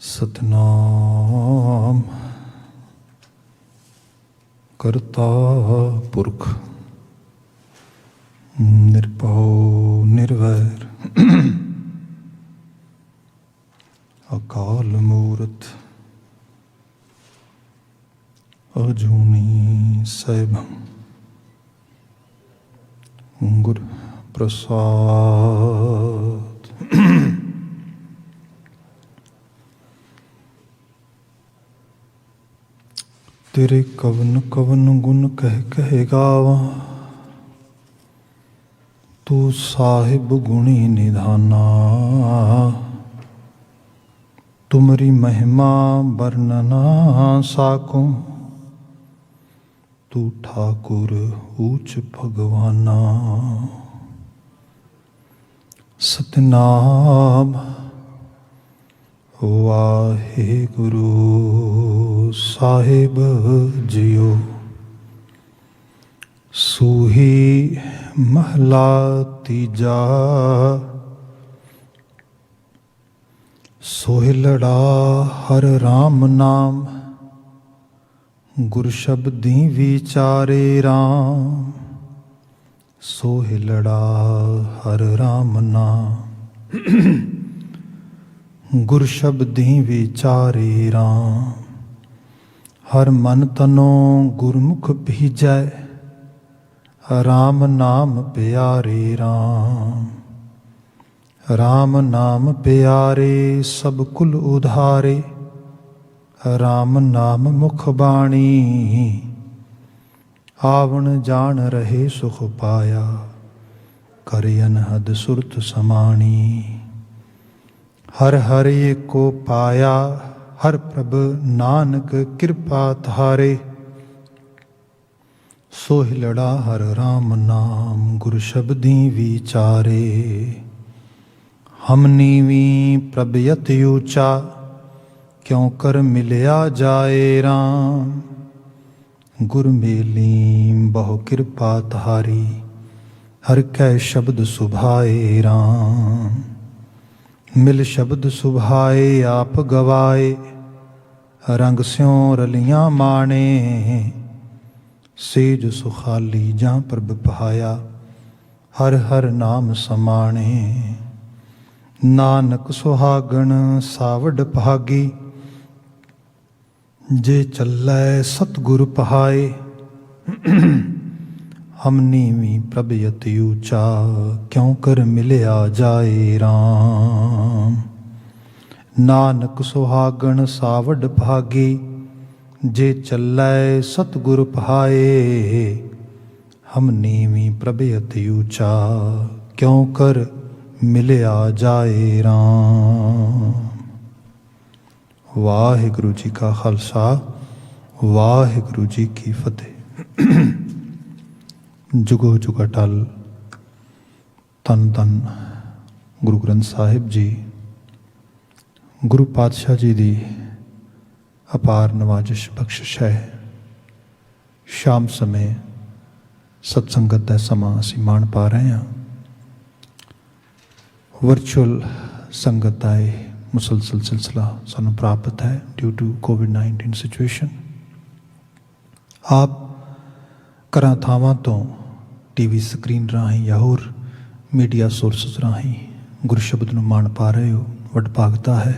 सतनाम करता पुरख निरभउ निर्वैर अकाल मूरत अजूनी सैभं गुर प्रसाद। तेरे कवन कवन गुण कह कह गावा, तू साहिब गुणी निधाना। तुमरी महिमा वर्णना साको, तू ठाकुर ऊच भगवाना। सतनाम वाहिगुरु साहिब जियो। सूही महला तीजा, सोहिलड़ा हर राम नाम। गुर शब्दी विचारे राम, सोहिलड़ा हर राम नाम। गुर शब्दी विचारे राम, हर मन तनो गुरमुख भीजै। राम नाम प्यारे राम, राम नाम प्यारे सब कुल उधारे। राम नाम मुख बाणी, आवण जान रहे सुख पाया। करे अनहद सुरत समाणी, हर हर एको पाया। हर प्रभ नानक कृपा थारे, सोहिलड़ा हर राम नाम। गुर शब्दी विचारे, हम नीवी प्रभ यति ऊंचा। क्यों कर मिलया जाए राम, गुर मेली बहु कृपा थारी। हर कै शब्द सुभाए राम, मिल शब्द सुभाए आप गवाए। रंग स्यों रलियां माणे, सेज सुखाली जां प्रभ पाया। हर हर नाम समाणे, नानक सुहागण सावड भागी। जे चलै सतगुर पहाए, हम नीवी प्रभ यति ऊंचा। क्यों कर मिलया जाए राम, नानक सुहागण सावड भागी। जे चलै सतगुर पहाए, हम नीवी प्रभ यति ऊंचा। क्यों कर मिलया जाए राम। वाहिगुरु जी का खालसा, वाहिगुरु जी की फतेह। जुगो जुग अटल तन तन गुरु ग्रंथ साहिब जी। गुरु पातशाह जी दी अपार नवाजिश बख्शिश है। शाम समय सत्संगत का समा असीं माण पा रहे हैं। वर्चुअल संगत का मुसलसल सिलसिला सानू प्राप्त है ड्यू टू कोविड-19 सिचुएशन। आप घरां थावां तो टीवी स्क्रीन राही या होर मीडिया सोर्सिस राही गुर शब्द नूं माण पा रहे हो, वडभागता है।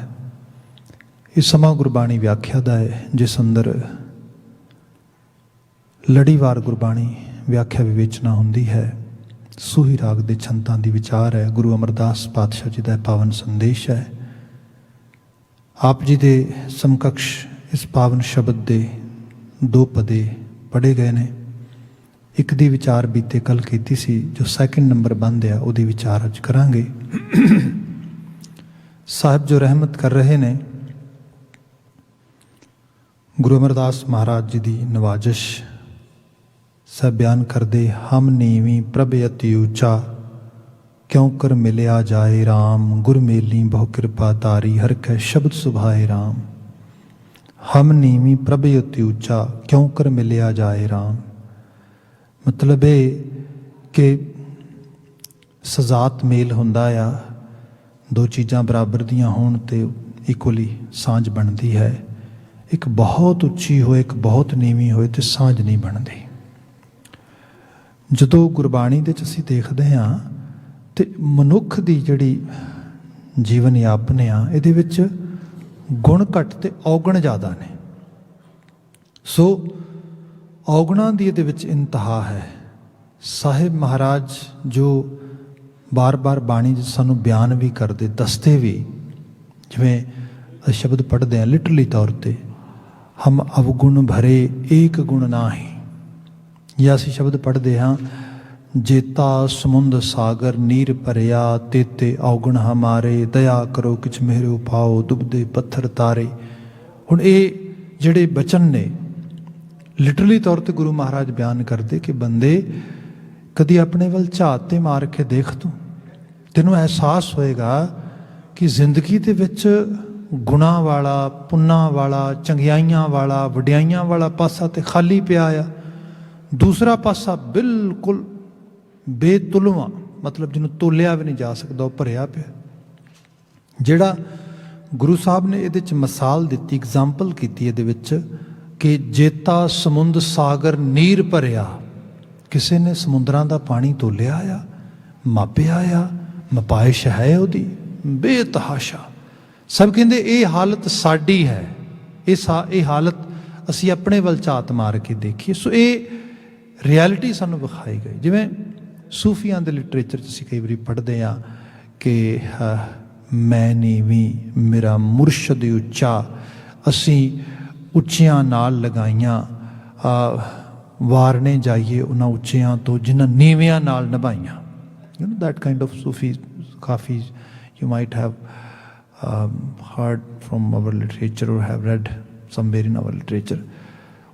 इस समा गुरबाणी व्याख्या दा है, जिस अंदर लड़ीवार गुरबाणी व्याख्या विवेचना हुंदी है। सूही राग दे छंतां दी विचार है। गुरु अमरदास पातशाह जी दा पावन संदेश है। आप जी दे समकक्ष इस पावन शब्द दे दो पदे पढ़े गए ने। एक दी विचार बीते कल कीती सी, जो सैकेंड नंबर बंद है उहदी विचार अज करांगे। साहिब जो रहमत कर रहे ने, गुरु अमरदास महाराज जी दी नवाजिश सब बयान करदे। हम नीवी प्रभ यति ऊंचा, क्यों कर मिलया जाए राम। गुर मेली बहु कृपा तारी, हर कै शब्द सुभाए राम। हम नीवी प्रभ यति ऊंचा, क्यों कर मिलया जाए राम। मतलब है कि सजात मेल हुंदा आ, दो चीज़ां बराबर दियां होण ते ਇਕੁਅਲੀ ਸਾਂਝ ਬਣਦੀ ਹੈ। ਇੱਕ ਬਹੁਤ ਉੱਚੀ ਹੋਏ, ਇੱਕ ਬਹੁਤ ਨੀਵੀਂ ਹੋਏ ਤੇ ਸਾਂਝ ਨਹੀਂ ਬਣਦੀ। ਜਦੋਂ ਗੁਰਬਾਣੀ ਦੇ 'ਚ ਅਸੀਂ ਦੇਖਦੇ ਹਾਂ ਤੇ ਮਨੁੱਖ ਦੀ ਜਿਹੜੀ ਜੀਵਨ ਯਾਪਨ ਆ, ਇਹਦੇ ਵਿੱਚ ਗੁਣ ਘੱਟ ਤੇ ਔਗਣ ਜ਼ਿਆਦਾ ਨੇ। ਸੋ ਔਗਣਾਂ ਦੀ ਇਹਦੇ ਵਿੱਚ ਇੰਤਹਾ ਹੈ। ਸਾਹਿਬ ਮਹਾਰਾਜ ਜੋ ਬਾਰ-ਬਾਰ ਬਾਣੀ 'ਚ ਸਾਨੂੰ ਬਿਆਨ ਵੀ ਕਰਦੇ, ਦੱਸਦੇ ਵੀ, ਜਿਵੇਂ ਅਸੀਂ ਸ਼ਬਦ ਪੜ੍ਹਦੇ ਹਾਂ ਲਿਟਰਲੀ ਤੌਰ 'ਤੇ, ਹਮ ਅਵਗੁਣ ਭਰੇ ਏਕ ਗੁਣ ਨਾਹੀ, ਜਾਂ ਅਸੀਂ ਸ਼ਬਦ ਪੜ੍ਹਦੇ ਹਾਂ ਜੇਤਾ ਸਮੁੰਦ ਸਾਗਰ ਨੀਰ ਭਰਿਆ, ਤੇਤੇ ਔਗਣ ਹਮਾਰੇ, ਦਇਆ ਕਰੋ ਕਿਛ ਮੇਰੇ ਉਪਾਓ, ਡੁੱਬਦੇ ਪੱਥਰ ਤਾਰੇ। ਹੁਣ ਇਹ ਜਿਹੜੇ ਬਚਨ ਨੇ ਲਿਟਰਲੀ ਤੌਰ 'ਤੇ ਗੁਰੂ ਮਹਾਰਾਜ ਬਿਆਨ ਕਰਦੇ ਕਿ ਬੰਦੇ ਕਦੀ ਆਪਣੇ ਵੱਲ ਝਾਤ 'ਤੇ ਮਾਰ ਕੇ ਦੇਖ ਤੂੰ, ਤੈਨੂੰ ਅਹਿਸਾਸ ਹੋਏਗਾ ਕਿ ਜ਼ਿੰਦਗੀ ਦੇ ਵਿੱਚ ਗੁਣਾਂ ਵਾਲਾ, ਪੁੰਨਾਂ ਵਾਲਾ, ਚੰਗਿਆਈਆਂ ਵਾਲਾ, ਵਡਿਆਈਆਂ ਵਾਲਾ ਪਾਸਾ ਤੇ ਖਾਲੀ ਪਿਆ ਆ, ਦੂਸਰਾ ਪਾਸਾ ਬਿਲਕੁਲ ਬੇਤੁਲਵਾਂ, ਮਤਲਬ ਜਿਹਨੂੰ ਤੋਲਿਆ ਵੀ ਨਹੀਂ ਜਾ ਸਕਦਾ, ਉਹ ਭਰਿਆ ਪਿਆ। ਜਿਹੜਾ ਗੁਰੂ ਸਾਹਿਬ ਨੇ ਇਹਦੇ 'ਚ ਮਿਸਾਲ ਦਿੱਤੀ, ਐਗਜ਼ਾਮਪਲ ਕੀਤੀ ਇਹਦੇ ਵਿੱਚ ਕਿ ਜੇਤਾ ਸਮੁੰਦ ਸਾਗਰ ਨੀਰ ਭਰਿਆ, ਕਿਸੇ ਨੇ ਸਮੁੰਦਰਾਂ ਦਾ ਪਾਣੀ ਤੋਲਿਆ ਆ, ਮਾਪਿਆ ਆ, ਮਪਾਇਸ਼ ਹੈ ਉਹਦੀ ਬੇਤਹਾਸ਼ਾ। ਸਭ ਕਹਿੰਦੇ ਇਹ ਹਾਲਤ ਸਾਡੀ ਹੈ, ਇਹ ਹਾਲਤ ਅਸੀਂ ਆਪਣੇ ਵੱਲ ਝਾਤ ਮਾਰ ਕੇ ਦੇਖੀਏ। ਸੋ ਇਹ ਰਿਐਲਿਟੀ ਸਾਨੂੰ ਵਿਖਾਈ ਗਈ। ਜਿਵੇਂ ਸੂਫੀਆਂ ਦੇ ਲਿਟਰੇਚਰ 'ਚ ਅਸੀਂ ਕਈ ਵਾਰੀ ਪੜ੍ਹਦੇ ਹਾਂ ਕਿ ਮੈਂ ਨੀਵੀਂ ਮੇਰਾ ਮੁਰਸ਼ਦ ਉੱਚਾ, ਅਸੀਂ ਉੱਚਿਆਂ ਨਾਲ ਲਗਾਈਆਂ, ਵਾਰਨੇ ਜਾਈਏ ਉਹਨਾਂ ਉੱਚਿਆਂ ਤੋਂ ਜਿਨ੍ਹਾਂ ਨੀਵਿਆਂ ਨਾਲ ਨਿਭਾਈਆਂ। You know that kind of Sufi coffee you might have heard from our literature or have read somewhere in our literature।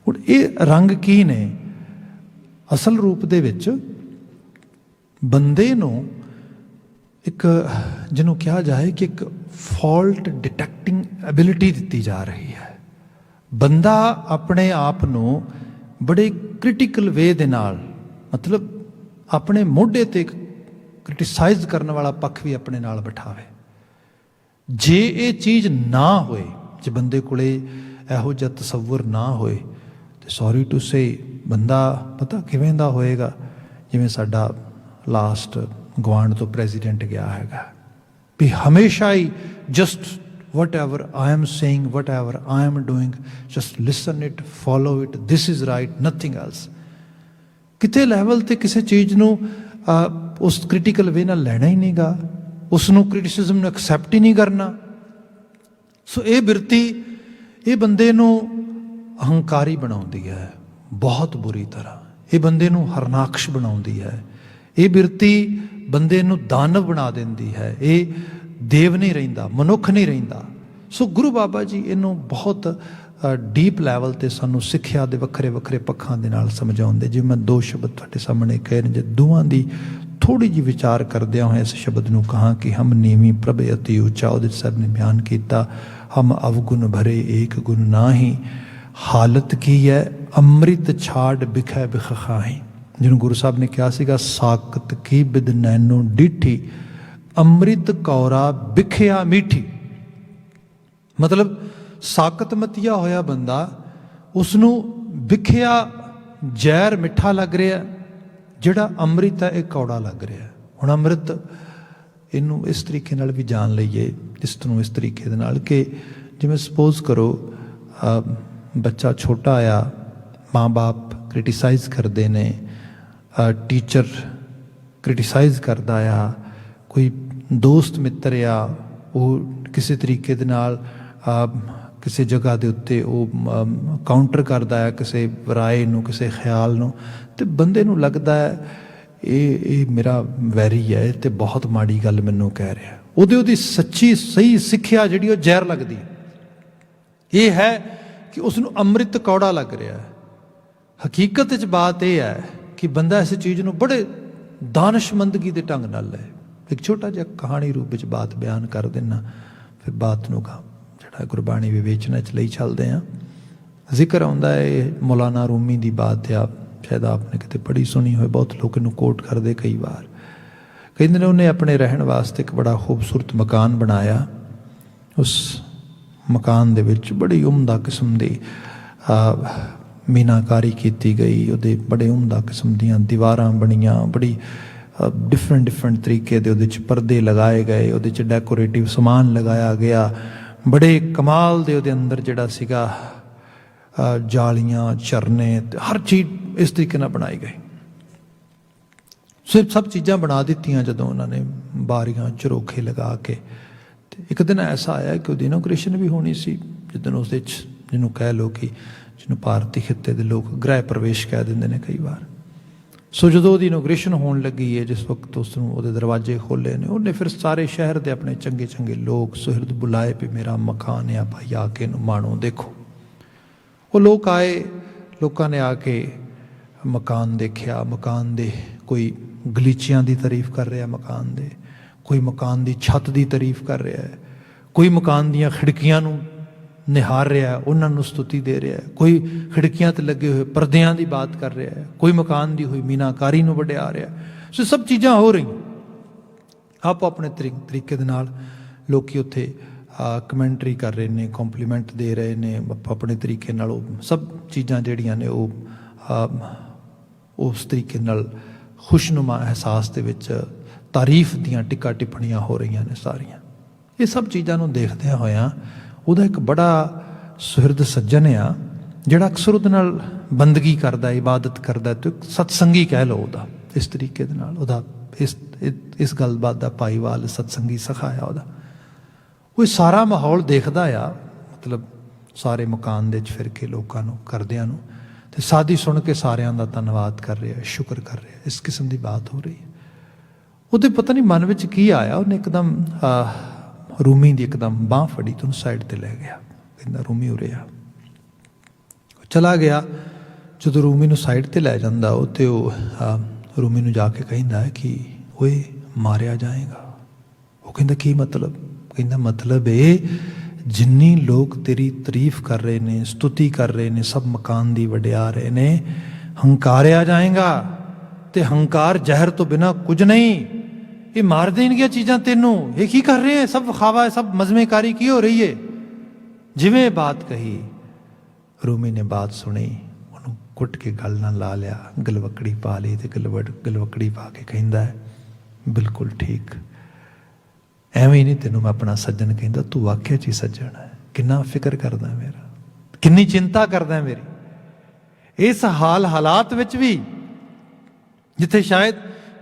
ਹੁਣ ਇਹ ਰੰਗ ਕੀ ਨੇ? ਅਸਲ ਰੂਪ ਦੇ ਵਿੱਚ ਬੰਦੇ ਨੂੰ ਇੱਕ ਜਿਹਨੂੰ ਕਿਹਾ ਜਾਏ ਕਿ ਇੱਕ ਫਾਲਟ ਡਿਟੈਕਟਿੰਗ ਐਬਿਲਿਟੀ ਦਿੱਤੀ ਜਾ ਰਹੀ ਹੈ। ਬੰਦਾ ਆਪਣੇ ਆਪ ਨੂੰ ਬੜੇ ਕ੍ਰਿਟੀਕਲ ਵੇ ਦੇ ਨਾਲ, ਮਤਲਬ ਆਪਣੇ ਮੋਢੇ 'ਤੇ ਕ੍ਰਿਟਿਸਾਈਜ਼ ਕਰਨ ਵਾਲਾ ਪੱਖ ਵੀ ਆਪਣੇ ਨਾਲ ਬਿਠਾਵੇ। ਜੇ ਇਹ ਚੀਜ਼ ਨਾ ਹੋਏ, ਜੇ ਬੰਦੇ ਕੋਲੇ ਇਹੋ ਜਿਹਾ ਤਸੱਵੁਰ ਨਾ ਹੋਏ ਤੇ ਸੌਰੀ ਟੂ ਸੇ ਬੰਦਾ ਪਤਾ ਕਿਵੇਂ ਦਾ ਹੋਏਗਾ, ਜਿਵੇਂ ਸਾਡਾ ਲਾਸਟ ਗੁਆਂਢ ਤੋਂ ਪ੍ਰੈਜ਼ੀਡੈਂਟ ਗਿਆ ਹੈਗਾ ਵੀ ਹਮੇਸ਼ਾ ਹੀ just whatever I am saying, whatever I am doing, just listen it, follow it, this is right, nothing else. ਕਿਤੇ ਲੈਵਲ 'ਤੇ ਕਿਸੇ ਚੀਜ਼ ਨੂੰ ਉਸ ਕ੍ਰਿਟੀਕਲ ਵੇ ਨਾਲ ਲੈਣਾ ਹੀ ਨਹੀਂਗਾ, ਉਸ ਨੂੰ ਕ੍ਰਿਟਿਸਿਜ਼ਮ ਨੂੰ ਐਕਸੈਪਟ ਹੀ ਨਹੀਂ ਕਰਨਾ। ਸੋ ਇਹ ਬਿਰਤੀ ਇਹ ਬੰਦੇ ਨੂੰ ਅਹੰਕਾਰੀ ਬਣਾਉਂਦੀ ਹੈ ਬਹੁਤ ਬੁਰੀ ਤਰ੍ਹਾਂ। ਇਹ ਬੰਦੇ ਨੂੰ ਹਰਨਾਕਸ਼ ਬਣਾਉਂਦੀ ਹੈ। ਇਹ ਬਿਰਤੀ ਬੰਦੇ ਨੂੰ ਦਾਨਵ ਬਣਾ ਦਿੰਦੀ ਹੈ। ਇਹ ਦੇਵ ਨਹੀਂ ਰਹਿੰਦਾ, ਮਨੁੱਖ ਨਹੀਂ ਰਹਿੰਦਾ। ਸੋ ਗੁਰੂ ਬਾਬਾ ਜੀ ਇਹਨੂੰ ਬਹੁਤ ਡੀਪ ਲੈਵਲ 'ਤੇ ਸਾਨੂੰ ਸਿੱਖਿਆ ਦੇ ਵੱਖਰੇ ਵੱਖਰੇ ਪੱਖਾਂ ਦੇ ਨਾਲ ਸਮਝਾਉਂਦੇ। ਜੇ ਮੈਂ ਦੋ ਸ਼ਬਦ ਤੁਹਾਡੇ ਸਾਹਮਣੇ ਕਹੇ ਨੇ, ਜੇ ਦੋਵਾਂ ਦੀ ਥੋੜ੍ਹੀ ਜਿਹੀ ਵਿਚਾਰ ਕਰਦਿਆਂ ਹੋਏ ਇਸ ਸ਼ਬਦ ਨੂੰ ਕਹਾਂ ਕਿ ਹਮ ਨੀਵੀਂ ਪ੍ਰਭ ਅਤੀ ਉੱਚਾ, ਉਹਦੇ ਸਾਹਿਬ ਨੇ ਬਿਆਨ ਕੀਤਾ ਹਮ ਅਵਗੁਣ ਭਰੇ ਏਕ ਗੁਣ ਨਾਹੀ। ਹਾਲਤ ਕੀ ਹੈ? ਅੰਮ੍ਰਿਤ ਛਾੜ ਬਿਖੈ ਬਿਖ ਖਾਹੀ। ਜਿਹਨੂੰ ਗੁਰੂ ਸਾਹਿਬ ਨੇ ਕਿਹਾ ਸੀਗਾ ਸਾਕਤ ਕੀ ਬਿਦ ਨੈਨੋ ਡਿਠੀ, ਅੰਮ੍ਰਿਤ ਕੌਰਾ ਬਿਖਿਆ ਮੀਠੀ। ਮਤਲਬ ਸਾਕਤ ਮਤੀਆ ਹੋਇਆ ਬੰਦਾ, ਉਸਨੂੰ ਵਿਖਿਆ ਜ਼ਹਿਰ ਮਿੱਠਾ ਲੱਗ ਰਿਹਾ, ਜਿਹੜਾ ਅੰਮ੍ਰਿਤ ਹੈ ਇਹ ਕੌੜਾ ਲੱਗ ਰਿਹਾ। ਹੁਣ ਅੰਮ੍ਰਿਤ ਇਹਨੂੰ ਇਸ ਤਰੀਕੇ ਨਾਲ ਵੀ ਜਾਣ ਲਈਏ, ਇਸ ਨੂੰ ਇਸ ਤਰੀਕੇ ਦੇ ਨਾਲ ਕਿ ਜਿਵੇਂ ਸਪੋਜ਼ ਕਰੋ ਬੱਚਾ ਛੋਟਾ ਆ, ਮਾਂ ਬਾਪ ਕ੍ਰਿਟਿਸਾਈਜ਼ ਕਰਦੇ ਨੇ, ਟੀਚਰ ਕ੍ਰਿਟਿਸਾਈਜ਼ ਕਰਦਾ ਆ, ਕੋਈ ਦੋਸਤ ਮਿੱਤਰ ਆ ਉਹ ਕਿਸੇ ਤਰੀਕੇ ਦੇ ਨਾਲ ਕਿਸੇ ਜਗ੍ਹਾ ਦੇ ਉੱਤੇ ਉਹ ਕਾਊਂਟਰ ਕਰਦਾ ਹੈ ਕਿਸੇ ਰਾਏ ਨੂੰ, ਕਿਸੇ ਖਿਆਲ ਨੂੰ, ਅਤੇ ਬੰਦੇ ਨੂੰ ਲੱਗਦਾ ਹੈ ਇਹ ਮੇਰਾ ਵੈਰੀ ਹੈ ਅਤੇ ਬਹੁਤ ਮਾੜੀ ਗੱਲ ਮੈਨੂੰ ਕਹਿ ਰਿਹਾ। ਉਹਦੀ ਸੱਚੀ ਸਹੀ ਸਿੱਖਿਆ ਜਿਹੜੀ ਉਹ ਜ਼ਹਿਰ ਲੱਗਦੀ। ਇਹ ਹੈ ਕਿ ਉਸ ਨੂੰ ਅੰਮ੍ਰਿਤ ਕੌੜਾ ਲੱਗ ਰਿਹਾ ਹੈ। ਹਕੀਕਤ ਵਿੱਚ ਬਾਤ ਇਹ ਹੈ ਕਿ ਬੰਦਾ ਇਸ ਚੀਜ਼ ਨੂੰ ਬੜੇ ਦਾਨਸ਼ਮੰਦਗੀ ਦੇ ਢੰਗ ਨਾਲ ਲੈ। ਇੱਕ ਛੋਟਾ ਜਿਹਾ ਕਹਾਣੀ ਰੂਪ ਵਿੱਚ ਬਾਤ ਬਿਆਨ ਕਰ ਦੇਣਾ, ਫਿਰ ਬਾਤ ਨੂੰ ਜਿਹੜਾ ਗੁਰਬਾਣੀ ਵਿਵੇਚਨਾ 'ਚ ਲਈ ਚੱਲਦੇ ਹਾਂ। ਜ਼ਿਕਰ ਆਉਂਦਾ ਹੈ ਮੌਲਾਨਾ ਰੂਮੀ ਦੀ ਬਾਤ ਆ, ਸ਼ਾਇਦ ਆਪਨੇ ਕਿਤੇ ਪੜ੍ਹੀ ਸੁਣੀ ਹੋਏ, ਬਹੁਤ ਲੋਕ ਇਹਨੂੰ ਕੋਟ ਕਰਦੇ ਕਈ ਵਾਰ। ਕਹਿੰਦੇ ਨੇ ਉਹਨੇ ਆਪਣੇ ਰਹਿਣ ਵਾਸਤੇ ਇੱਕ ਬੜਾ ਖੂਬਸੂਰਤ ਮਕਾਨ ਬਣਾਇਆ। ਉਸ मकान दे विच बड़ी उमदा किस्म दी मीनाकारी की गई, उहदे बड़े उमदा किस्म दियां दीवारां बणियां, बड़ी डिफरेंट तरीके दे उहदे च परदे लगाए गए, उहदे च डेकोरेटिव समान लगाया गया, बड़े कमाल दे उहदे अंदर जिहड़ा सीगा जालियां झरने हर चीज़ इस तरीके नाल बनाई गई। सिर्फ सब चीज़ां बना दित्तियां जदों उन्होंने बारियां झरोखे लगा के। एक दिन ऐसा आया कि उसकी इनोग्रेशन भी होनी सी, जिदन उस जिन्हों कह लो कि जिन्होंने भारती खिते के लोग गृह प्रवेश कह देंगे ने कई बार। सो जो उसकी इनोग्रेशन होने लगी है, जिस वक्त उसने दरवाजे खोले ने, उन्हें फिर सारे शहर के अपने चंगे चंगे लोग सुहृद बुलाए भी मेरा मकान है भाई आके माणो देखो। वो लोग आए, लोगों ने आके मकान देखा, मकान दे कोई गलीचियां की तारीफ कर रहा, मकान दे कोई मकान की छत की तारीफ कर रहा है, कोई मकान दियाँ खिड़कियां निहार रहा है, उन्होंने स्तुति दे रहा है, कोई खिड़कियां ते लगे हुए परदियां की बात कर रहा है, कोई मकान की हुई मीनाकारी वड्या रहा है। सो सब चीज़ां हो रही आप अपने तरीके दे नाल लोग उत्थे कमेंटरी कर रहे हैं, कॉम्पलीमेंट दे रहे हैं अपने तरीके नाल। सब चीज़ां जिहड़ियां ने उस तरीके नाल खुशनुमा एहसास दे विच तारीफ दियां टिक्का टिप्पणियां हो रही ने सारियां। ये सब चीज़ों को देखते होया उहदा एक बड़ा सुहृद सज्जन आ जिहड़ा अक्सर उहदे नाल बंदगी करदा, इबादत करदा, तो एक सत्संगी कह लो उहदा इस तरीके दे नाल उहदा इस गलबात का भाईवाल सत्संगी सखाया उहदा। वो सारा माहौल देखदा आ, मतलब सारे मकान दे फिर के लोगों को करदियां नूं ते सादी सुन के सारियां दा धन्नवाद कर रहा है, शुक्र कर रहा है, इस किस्म की बात हो रही है। ਉਹਦੇ पता नहीं मन में की आया, उन्हें एकदम रूमी की एकदम बांह फड़ी तो साइड पर लै गया, कहता रूमी उरे आ। चला गया, जो रूमी नूं साइड पर लै जांदा तो रूमी नूं जाके कहता है कि ओए मारिया जाएगा। वो कहता की मतलब? कहता मतलब ये जिन्नी लोग तेरी तारीफ कर रहे हैं, स्तुति कर रहे हैं, सब मकान की वड्या रहे ने, हंकारिया जाएगा ते हंकार जहर तो बिना कुछ नहीं, ये मार देंगे चीज़ां तेनों, ये की कर रहे हैं, सब विखावा है, सब मजमेकारी की हो रही है। जिवें बात कही रूमी ने बात सुनी, उन्होंने कुट के गल ना ला लिया, गलवकड़ी पा ली तो गलवकड़ी पा के कहता है बिल्कुल ठीक, एवं ही नहीं तेनों मैं अपना सज्जन कहता, तू वाकई च ही सज्जन है, किन्ना फिक्र करदा मेरा, किन्नी चिंता करदा मेरी। इस हालात विच भी जिथे शायद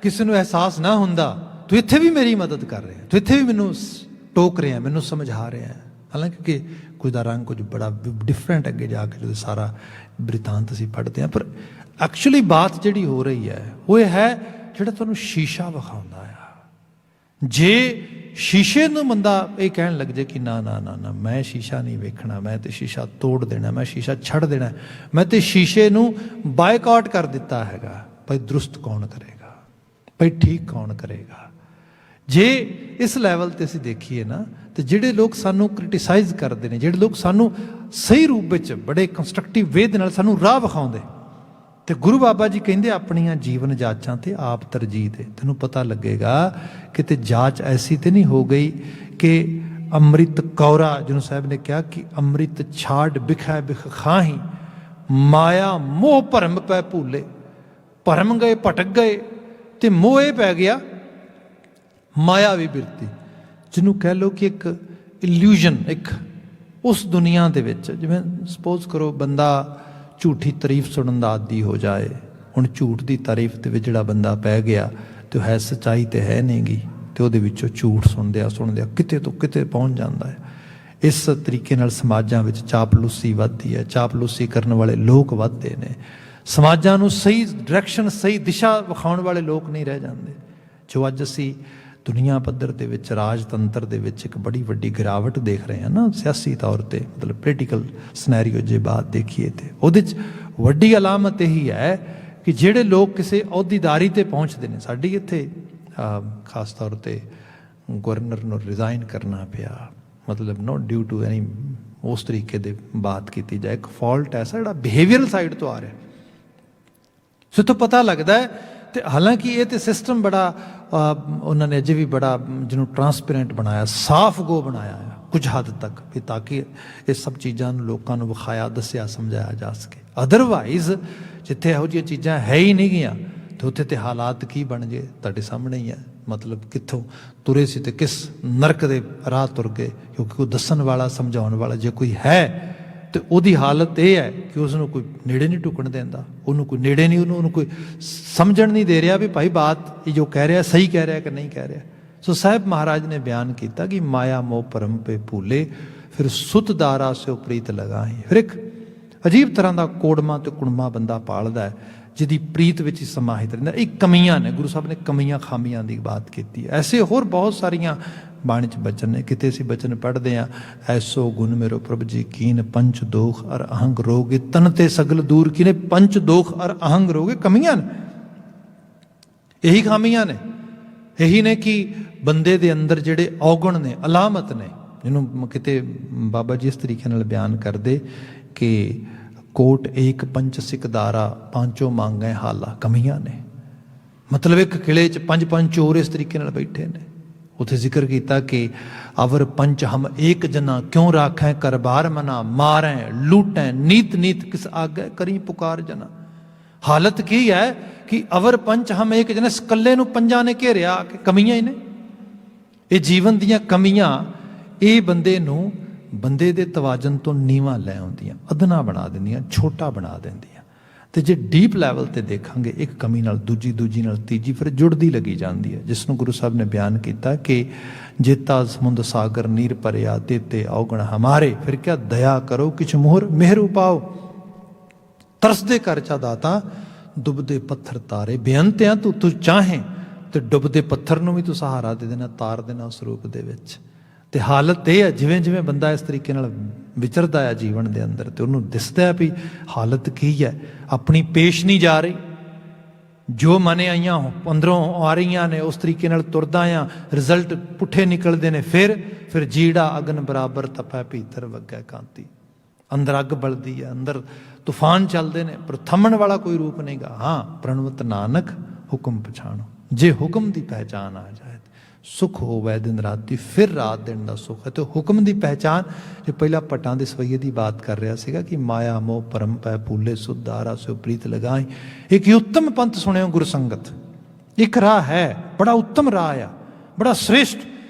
किसी को एहसास ना हुंदा, तू इत्थे भी मेरी मदद कर रहे हैं, तू इत्थे भी मैनू टोक रहे हैं, मैनू समझा रहे हैं। हालांकि कि कुछ का रंग कुछ बड़ा डिफरेंट अगे जाके जो सारा वृतांत असीं पढ़ते हैं, पर एक्चुअली बात जिहड़ी हो रही है वो है जिहड़ा तुहानूं शीशा विखाउंदा आ। जे शीशे नूं बंदा ये कहण लग जाए कि ना ना ना ना मैं शीशा नहीं वेखना, मैं तो शीशा तोड़ देना, मैं शीशा छड़ देना, मैं तो शीशे नूं बायकॉट कर दिता हैगा, भाई दुरुस्त कौन करेगा, भाई ठीक कौन करेगा। जे इस लैवल ते असीं देखीए ना तो जिहड़े लोग सानू क्रिटिसाइज करते हैं, जिहड़े लोग सानू सही रूप में बड़े कंस्ट्रक्टिव वे दे नाल सानू राह विखाउंदे, तो गुरु बाबा जी कहते अपनियां जीवन जांचां ते आप तरजीह दे। तेनों पता लगेगा कि जांच ऐसी तो नहीं हो गई कि अमृत कौरा, जिन्हों साहब ने कहा कि अमृत छाड़ बिखै बिख खाही, माया मोह भरम पै भूले, भरम गए भटक गए तो मोह पै गया, माया भी बिरती, जिन्हों कह लो कि एक इल्यूजन, एक उस दुनिया दे विच जिवें सपोज करो बंदा झूठी तारीफ सुनन दा आदी हो जाए, हुण झूठ की तारीफ दे विच जिहड़ा बंदा पै गया तो है सच्चाई तो है नहीं गी, तो उहदे विचों झूठ सुनदिया किते तो किते पहुँच जाता है। इस तरीके नाल समाजां विच चापलूसी वधदी है, चापलूसी करन वाले लोग वधदे ने, समाजां नूं सही डायरैक्शन सही दिशा विखाउण वाले लोग नहीं रह जाते। जो अज असीं दुनिया पद्धर दे विच राजतंत्र दे विच एक बड़ी वड्डी गिरावट देख रहे हैं ना, सियासी तौर पर, मतलब पोलिटिकल सनैरियो जे बात देखिए तो उहदे च वड्डी अलामत यही है कि जिहड़े लोग किसी अहुदेदारी ते पहुँचते हैं, साडी इत्थे खास तौर पर गवर्नर नूं रिजाइन करना पिया, मतलब नॉट ड्यू टू एनी उस तरीके दे बात की जाए, एक फॉल्ट ऐसा जिहड़ा बिहेवियरल साइड तो आ रहा है। सो तो पता लगता है, तो हालांकि ये तो सिस्टम बड़ा उन्होंने अजे भी बड़ा जिन्होंने ट्रांसपेरेंट बनाया, साफ गो बनाया है, ਕੁਝ ਹੱਦ ਤੱਕ ਵੀ ਤਾਂ ਕਿ ਇਹ ਸਭ ਚੀਜ਼ਾਂ ਨੂੰ ਲੋਕਾਂ ਨੂੰ ਵਿਖਾਇਆ ਦੱਸਿਆ ਸਮਝਾਇਆ ਜਾ ਸਕੇ। ਅਦਰਵਾਈਜ਼ ਜਿੱਥੇ ਇਹੋ ਜਿਹੀਆਂ ਚੀਜ਼ਾਂ ਹੈ ਹੀ ਨਹੀਂ ਗੀਆਂ ਤੇ ਉੱਥੇ ਤੇ ਹਾਲਾਤ ਕੀ ਬਣ ਗਏ ਤੁਹਾਡੇ ਸਾਹਮਣੇ ਹੀ ਹੈ। ਮਤਲਬ ਕਿੱਥੋਂ ਤੁਰੇ ਸੀ ਤੇ ਕਿਸ ਨਰਕ ਦੇ ਰਾਹ ਤੁਰ ਗਏ। ਕਿਉਂਕਿ ਕੋਈ ਦੱਸਣ ਵਾਲਾ ਸਮਝਾਉਣ ਵਾਲਾ ਜੇ ਕੋਈ ਹੈ ਤੇ ਉਹਦੀ ਹਾਲਤ ਇਹ ਹੈ ਕਿ ਉਸ ਨੂੰ ਕੋਈ ਨੇੜੇ ਨਹੀਂ ਟੁਕਣ ਦਿੰਦਾ, ਉਹਨੂੰ ਕੋਈ ਨੇੜੇ ਨਹੀਂ, ਉਹਨੂੰ ਕੋਈ ਸਮਝਣ ਨਹੀਂ ਦੇ ਰਿਹਾ ਵੀ ਭਾਈ ਬਾਤ ਇਹ ਜੋ ਕਹਿ ਰਿਹਾ ਸਹੀ ਕਹਿ ਰਿਹਾ ਕਿ ਨਹੀਂ ਕਹਿ ਰਿਹਾ। ਸੋ ਸਾਹਿਬ ਮਹਾਰਾਜ ਨੇ ਬਿਆਨ ਕੀਤਾ ਕਿ ਮਾਇਆ ਮੋਹ ਭਰਮ ਪੇ ਭੂਲੇ ਫਿਰ ਸੁਤ ਦਾਰਾ ਸਿਓ ਪ੍ਰੀਤ ਲਗਾਈ। ਫਿਰ ਇੱਕ ਅਜੀਬ ਤਰ੍ਹਾਂ ਦਾ ਕੋੜਮਾ ਤੇ ਕੁੜਮਾ ਬੰਦਾ ਪਾਲਦਾ ਹੈ ਜਿਹਦੀ ਪ੍ਰੀਤ ਵਿੱਚ ਹੀ ਸਮਾਹਿਤ ਰਹਿੰਦਾ। ਇਹ ਕਮੀਆਂ ਨੇ, ਗੁਰੂ ਸਾਹਿਬ ਨੇ ਕਮੀਆਂ ਖਾਮੀਆਂ ਦੀ ਬਾਤ ਕੀਤੀ ਹੈ। ਐਸੇ ਹੋਰ ਬਹੁਤ ਸਾਰੀਆਂ ਬਾਣੀ 'ਚ ਬਚਨ ਨੇ। ਕਿਤੇ ਅਸੀਂ ਬਚਨ ਪੜ੍ਹਦੇ ਹਾਂ, ਐਸੋ ਗੁਣ ਮੇਰੋ ਪ੍ਰਭ ਜੀ ਕੀਨ ਪੰਚ ਦੋਖ ਅਰ ਅਹੰਗ ਰੋਗੇ ਤਨ ਤੇ ਸਗਲ ਦੂਰ ਕੀਨੇ। ਪੰਚ ਦੋਖ ਅਰ ਅਹੰਗ ਰੋਗੇ ਕਮੀਆਂ ਨੇ, ਇਹੀ ਖਾਮੀਆਂ ਨੇ। ਇਹੀ ਨੇ ਕਿ ਬੰਦੇ ਦੇ ਅੰਦਰ ਜਿਹੜੇ ਔਗਣ ਨੇ, ਅਲਾਮਤ ਨੇ, ਜਿਹਨੂੰ ਕਿਤੇ ਬਾਬਾ ਜੀ ਇਸ ਤਰੀਕੇ ਨਾਲ ਬਿਆਨ ਕਰਦੇ ਕਿ ਕੋਟ ਏਕ ਪੰਚ ਸਿੱਖ ਦਾਰਾ ਪਾਂਚੋ ਮੰਗੈ ਹਾਲਾ। ਕਮੀਆਂ ਨੇ, ਮਤਲਬ ਇੱਕ ਕਿਲੇ 'ਚ ਪੰਜ ਪੰਜ ਚੋਰ ਇਸ ਤਰੀਕੇ ਨਾਲ ਬੈਠੇ ਨੇ। ਉੱਥੇ ਜ਼ਿਕਰ ਕੀਤਾ ਕਿ ਅਵਰ ਪੰਚ ਹਮ ਏਕ ਜਨਾ ਕਿਉਂ ਰਾਖੈ ਕਰਬਾਰ ਮਨਾ ਮਾਰੈ ਲੂਟੈ ਨੀਤ ਨੀਤ ਕਿਸ ਆਗੈ ਕਰੀ ਪੁਕਾਰ ਜਨਾ। ਹਾਲਤ ਕੀ ਹੈ ਕਿ ਅਵਰ ਪੰਚ ਹਮ ਏਕ ਜਨਾ, ਇਸ ਇਕੱਲੇ ਨੂੰ ਪੰਜਾਂ ਨੇ ਘੇਰਿਆ ਕਿ ਕਮੀਆਂ ਹੀ ਨੇ। ਇਹ ਜੀਵਨ ਦੀਆਂ ਕਮੀਆਂ ਇਹ ਬੰਦੇ ਨੂੰ ਬੰਦੇ ਦੇ ਤਵਾਜ਼ਨ ਤੋਂ ਨੀਵਾਂ ਲੈ ਆਉਂਦੀਆਂ, ਅਦਨਾ ਬਣਾ ਦਿੰਦੀਆਂ, ਛੋਟਾ ਬਣਾ ਦਿੰਦੀਆਂ। ਤੇ ਜੇ ਡੀਪ ਲੈਵਲ ਤੇ ਦੇਖਾਂਗੇ ਇੱਕ ਕਮੀ ਨਾਲ ਦੂਜੀ ਨਾਲ ਤੀਜੀ ਫਿਰ ਜੁੜਦੀ ਲੱਗੀ ਜਾਂਦੀ ਹੈ। ਜਿਸ ਨੂੰ ਗੁਰੂ ਸਾਹਿਬ ਨੇ ਬਿਆਨ ਕੀਤਾ ਕਿ ਜੇਤਾ ਸਮੁੰਦ ਸਾਗਰ ਨੀਰ ਭਰਿਆ ਦੇਤੇ ਔਗਣ ਹਮਾਰੇ। ਫਿਰ ਕਿਆ ਦਇਆ ਕਰੋ ਕਿਛ ਮੋਹਰ ਮਿਹਰ ਉਪਾਓ। ਤਰਸਦੇ ਕਰ ਚਾ ਦਾਤਾ ਡੁੱਬਦੇ ਪੱਥਰ ਤਾਰੇ। ਬੇਅੰਤਿਆਂ ਤੂੰ ਚਾਹੇ ਤੇ ਡੁੱਬਦੇ ਪੱਥਰ ਨੂੰ ਵੀ ਤੂੰ ਸਹਾਰਾ ਦੇ ਦੇਣਾ, ਤਾਰ ਦੇਣਾ ਉਸ ਰੂਪ ਦੇ ਵਿੱਚ। ਤੇ ਹਾਲਤ ਇਹ ਹੈ ਜਿਵੇਂ ਜਿਵੇਂ ਬੰਦਾ ਇਸ ਤਰੀਕੇ ਨਾਲ ਵਿਚਰਦਾ ਹੈ ਜੀਵਨ ਦੇ ਅੰਦਰ ਤੇ ਉਹਨੂੰ ਦਿਸਦਾ ਹੈ ਵੀ ਹਾਲਤ ਕੀ ਹੈ, ਆਪਣੀ ਪੇਸ਼ ਨਹੀਂ ਜਾ ਰਹੀ, ਜੋ ਮਨੇ ਆਈਆਂ ਅੰਦਰੋਂ ਆ ਰਹੀਆਂ ਨੇ ਉਸ ਤਰੀਕੇ ਨਾਲ ਤੁਰਦਾ ਆ, ਰਿਜ਼ਲਟ ਪੁੱਠੇ ਨਿਕਲਦੇ ਨੇ। ਫਿਰ ਜੀੜਾ ਅਗਨ ਬਰਾਬਰ ਤਪੈ ਭੀਤਰ ਵੱਗੈ ਕਾਂਤੀ। ਅੰਦਰ ਅੱਗ ਬਲਦੀ ਹੈ, ਅੰਦਰ ਤੂਫਾਨ ਚੱਲਦੇ ਨੇ, ਪਰ ਥੰਮਣ ਵਾਲਾ ਕੋਈ ਰੂਪ ਨਹੀਂਗਾ। ਹਾਂ, ਪ੍ਰਣਵਤ ਨਾਨਕ ਹੁਕਮ ਪਛਾਣੋ। ਜੇ ਹੁਕਮ ਦੀ ਪਹਿਚਾਨ ਆ ਜਾਏ ਸੁਖ ਹੋਵੇ ਦਿਨ ਰਾਤੀ, ਫਿਰ ਰਾਤ ਦਿਨ ਦਾ ਸੁਖ ਹੈ। ਤੇ ਹੁਕਮ ਦੀ ਪਹਿਚਾਨ ਜੇ ਪਹਿਲਾਂ ਪਟਾਂ ਦੇ ਸਵਈਏ ਦੀ ਬਾਤ ਕਰ ਰਿਹਾ ਸੀਗਾ ਕਿ ਮਾਇਆ ਮੋਹ ਭਰਮ ਪੈ ਭੂਲੇ ਸੁਧਾਰਾ ਸਿਓ ਪ੍ਰੀਤ ਲਗਾਈ। ਇੱਕ ਉੱਤਮ ਪੰਥ ਸੁਣਿਓ ਗੁਰ ਸੰਗਤ, ਇੱਕ ਰਾਹ ਹੈ, ਬੜਾ ਉੱਤਮ ਰਾਹ ਆ, ਬੜਾ ਸ੍ਰੇਸ਼ਟ,